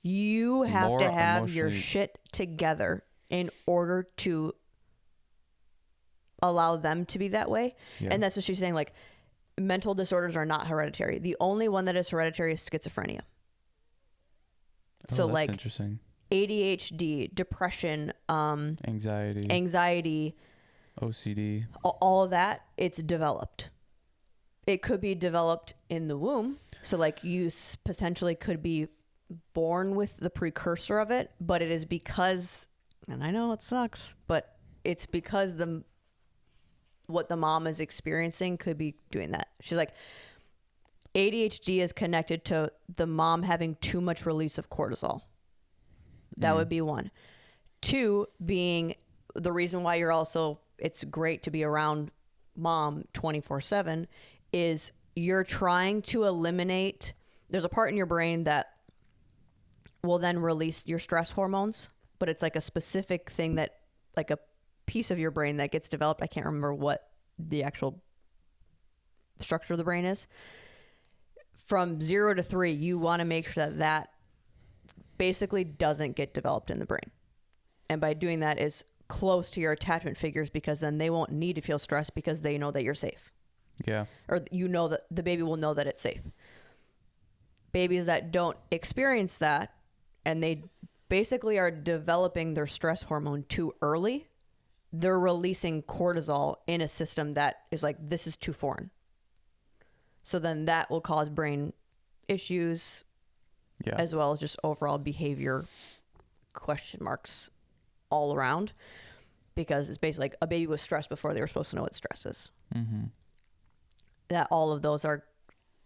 you have to have your shit together in order to allow them to be that way. Yeah. And that's what she's saying. Like, mental disorders are not hereditary. The only one that is hereditary is schizophrenia. So that's like interesting. ADHD, depression, anxiety, OCD, all of that, it's developed. It could be developed in the womb. So like, you potentially could be born with the precursor of it, but it is because, and I know it sucks, but it's because what the mom is experiencing could be doing that. She's like, ADHD is connected to the mom having too much release of cortisol. That would be one. Two, being the reason why it's great to be around mom 24/7 is you're trying to eliminate, there's a part in your brain that will then release your stress hormones, but it's like a specific thing that, like a piece of your brain that gets developed. I can't remember what the actual structure of the brain is. From 0 to 3, you want to make sure that basically doesn't get developed in the brain. And by doing that is close to your attachment figures, because then they won't need to feel stressed because they know that you're safe. Yeah. Or you know that the baby will know that it's safe. Babies that don't experience that, and they basically are developing their stress hormone too early, they're releasing cortisol in a system that is like, this is too foreign. So then that will cause brain issues, as well as just overall behavior question marks all around, because it's basically like a baby was stressed before they were supposed to know what stress is. Mm-hmm. That all of those are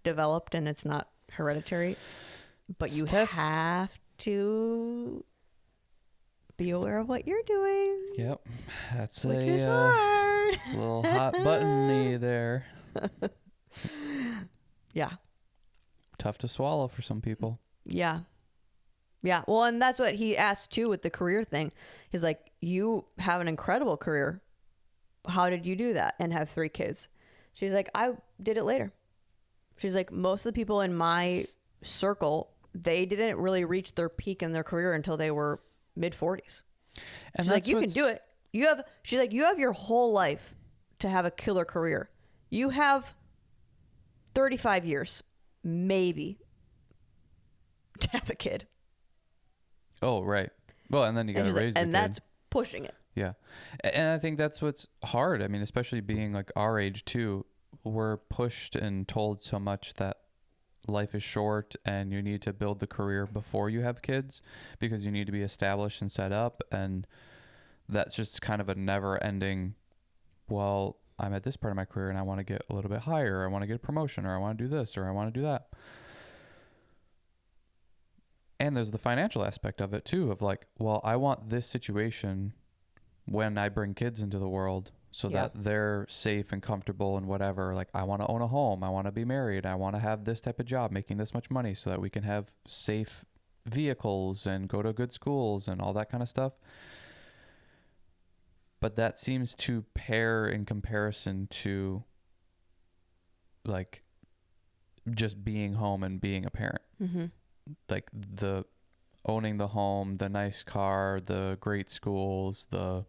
developed and it's not hereditary, but you have to be aware of what you're doing. Yep. That's which is hard. Little hot button-y there. Yeah. Tough to swallow for some people. Yeah. Yeah. Well, and that's what he asked too with the career thing. He's like, you have an incredible career. How did you do that and have 3 kids? She's like, I did it later. She's like, most of the people in my circle, they didn't really reach their peak in their career until they were mid-40s. And she's like, you can do it. She's like, you have your whole life to have a killer career. You have 35 years, maybe, to have a kid. Oh, right. Well, and then you got to raise the kid. And that's pushing it. Yeah. And I think that's what's hard. I mean, especially being like our age too, we're pushed and told so much that life is short and you need to build the career before you have kids because you need to be established and set up. And that's just kind of a never ending, well, I'm at this part of my career and I want to get a little bit higher. Or I want to get a promotion, or I want to do this, or I want to do that. And there's the financial aspect of it too, of like, well, I want this situation when I bring kids into the world so that they're safe and comfortable and whatever. Like, I want to own a home. I want to be married. I want to have this type of job making this much money so that we can have safe vehicles and go to good schools and all that kind of stuff. But that seems to pair in comparison to like just being home and being a parent. Mm-hmm. Like the owning the home, the nice car, the great schools, the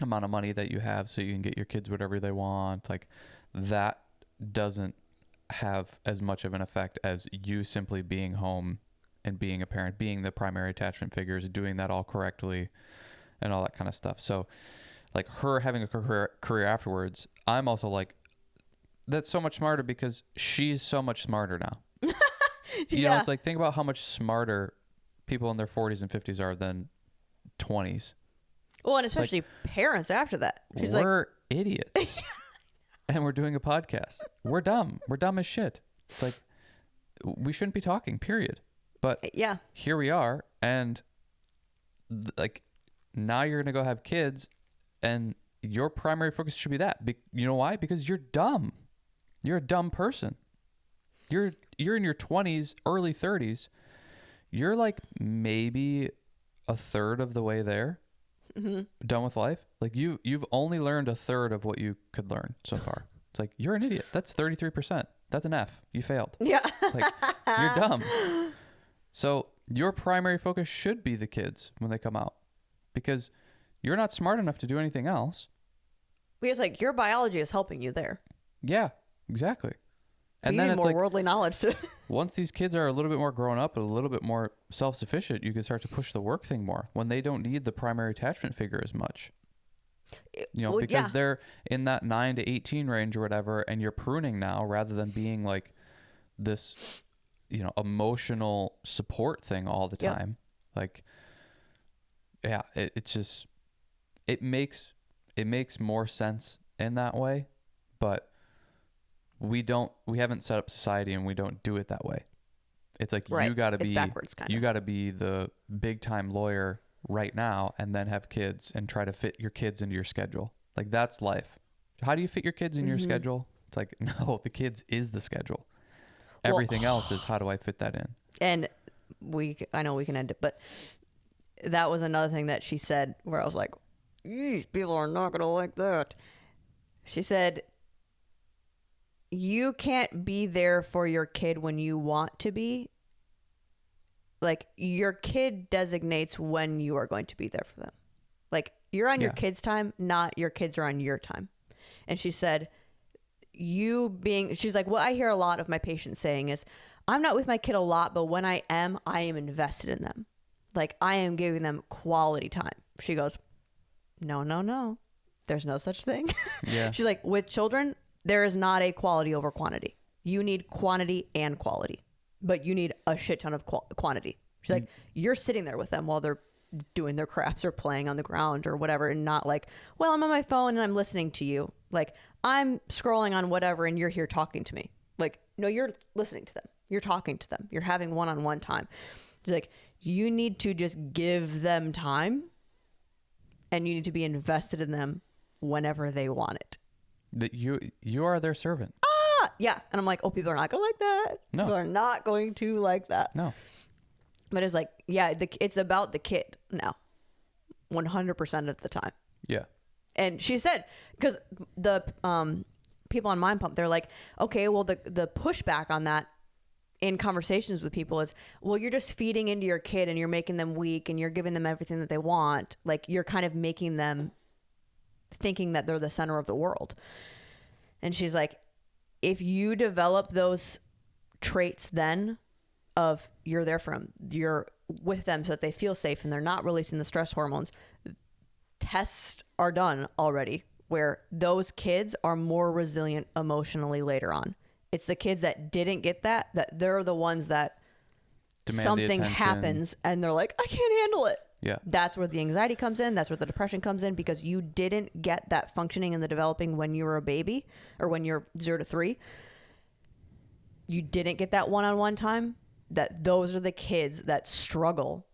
amount of money that you have so you can get your kids whatever they want. Like that doesn't have as much of an effect as you simply being home and being a parent, being the primary attachment figures, doing that all correctly and all that kind of stuff. So like her having a career afterwards, I'm also like, that's so much smarter because she's so much smarter now. You know, it's like, think about how much smarter people in their 40s and 50s are than 20s. Well, and especially like, parents after that. We're idiots. And we're doing a podcast. We're dumb. We're dumb as shit. It's like, we shouldn't be talking, period. But here we are. And like, now you're going to go have kids. And your primary focus should be that. You know why? Because you're dumb. You're a dumb person. You're in your 20s, early 30s. You're like maybe a third of the way there. Mm-hmm. Done with life. Like you've only learned a third of what you could learn so far. It's like, you're an idiot. That's 33%. That's an F. You failed. Yeah. Like, you're dumb. So your primary focus should be the kids when they come out, because you're not smart enough to do anything else. Because like your biology is helping you there. Yeah, exactly. And you then need it's more like, worldly knowledge. Once these kids are a little bit more grown up and a little bit more self-sufficient, you can start to push the work thing more when they don't need the primary attachment figure as much. You know, because they're in that 9 to 18 range or whatever, and you're pruning now rather than being like this, you know, emotional support thing all the time. Like, yeah, it's just, it makes more sense in that way, but we haven't set up society and we don't do it that way. It's like, you gotta be backwards, you gotta be the big time lawyer right now and then have kids and try to fit your kids into your schedule. Like, that's life. How do you fit your kids in your schedule? It's like, no, the kids is the schedule. Everything else is, how do I fit that in? And I know we can end it, but that was another thing that she said where I was like, people are not gonna like that. She said, you can't be there for your kid when you want to be. Like, your kid designates when you are going to be there for them. Like, you're on your kid's time, not your kids are on your time. And she said, she's like, what I hear a lot of my patients saying is, I'm not with my kid a lot, but when I am invested in them. Like, I am giving them quality time. She goes, no, there's no such thing. Yeah. She's like, with children, there is not a quality over quantity. You need quantity and quality, but you need a shit ton of quantity. She's like, you're sitting there with them while they're doing their crafts or playing on the ground or whatever, and not like, well, I'm on my phone and I'm listening to you. Like, I'm scrolling on whatever and you're here talking to me. Like, no, you're listening to them. You're talking to them. You're having one-on-one time. She's like, you need to just give them time and you need to be invested in them whenever they want it. That you are their servant. Yeah. And I'm like, oh, people are not going to like that. No. People are not going to like that. No. But it's like, yeah, it's about the kid now. 100% of the time. Yeah. And she said, because the people on Mind Pump, they're like, okay, well, the pushback on that in conversations with people is, well, you're just feeding into your kid and you're making them weak and you're giving them everything that they want. Like, you're kind of making them thinking that they're the center of the world. And she's like, if you develop those traits then, of you're there for them, you're with them so that they feel safe and they're not releasing the stress hormones. Tests are done already where those kids are more resilient emotionally later on. It's the kids that didn't get that they're the ones that Demand something happens and they're like, I can't handle it. Yeah. That's where the anxiety comes in. That's where the depression comes in, because you didn't get that functioning and the developing when you were a baby or when you're 0 to 3. You didn't get that one-on-one time. That those are the kids that struggle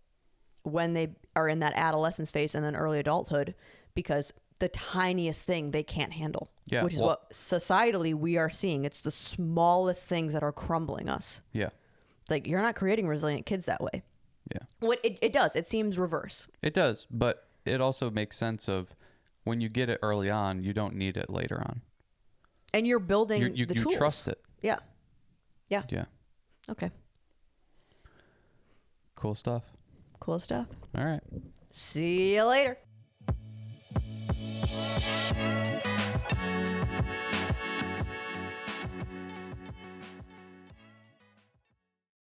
when they are in that adolescence phase and then early adulthood, because the tiniest thing they can't handle, which is what societally we are seeing. It's the smallest things that are crumbling us. Yeah. It's like, you're not creating resilient kids that way. Yeah. What it does, it seems reverse. It does, but it also makes sense of when you get it early on, you don't need it later on. And you're building you the tools. You trust it. Yeah. Yeah. Yeah. Okay. Cool stuff. Cool stuff. All right. See you later.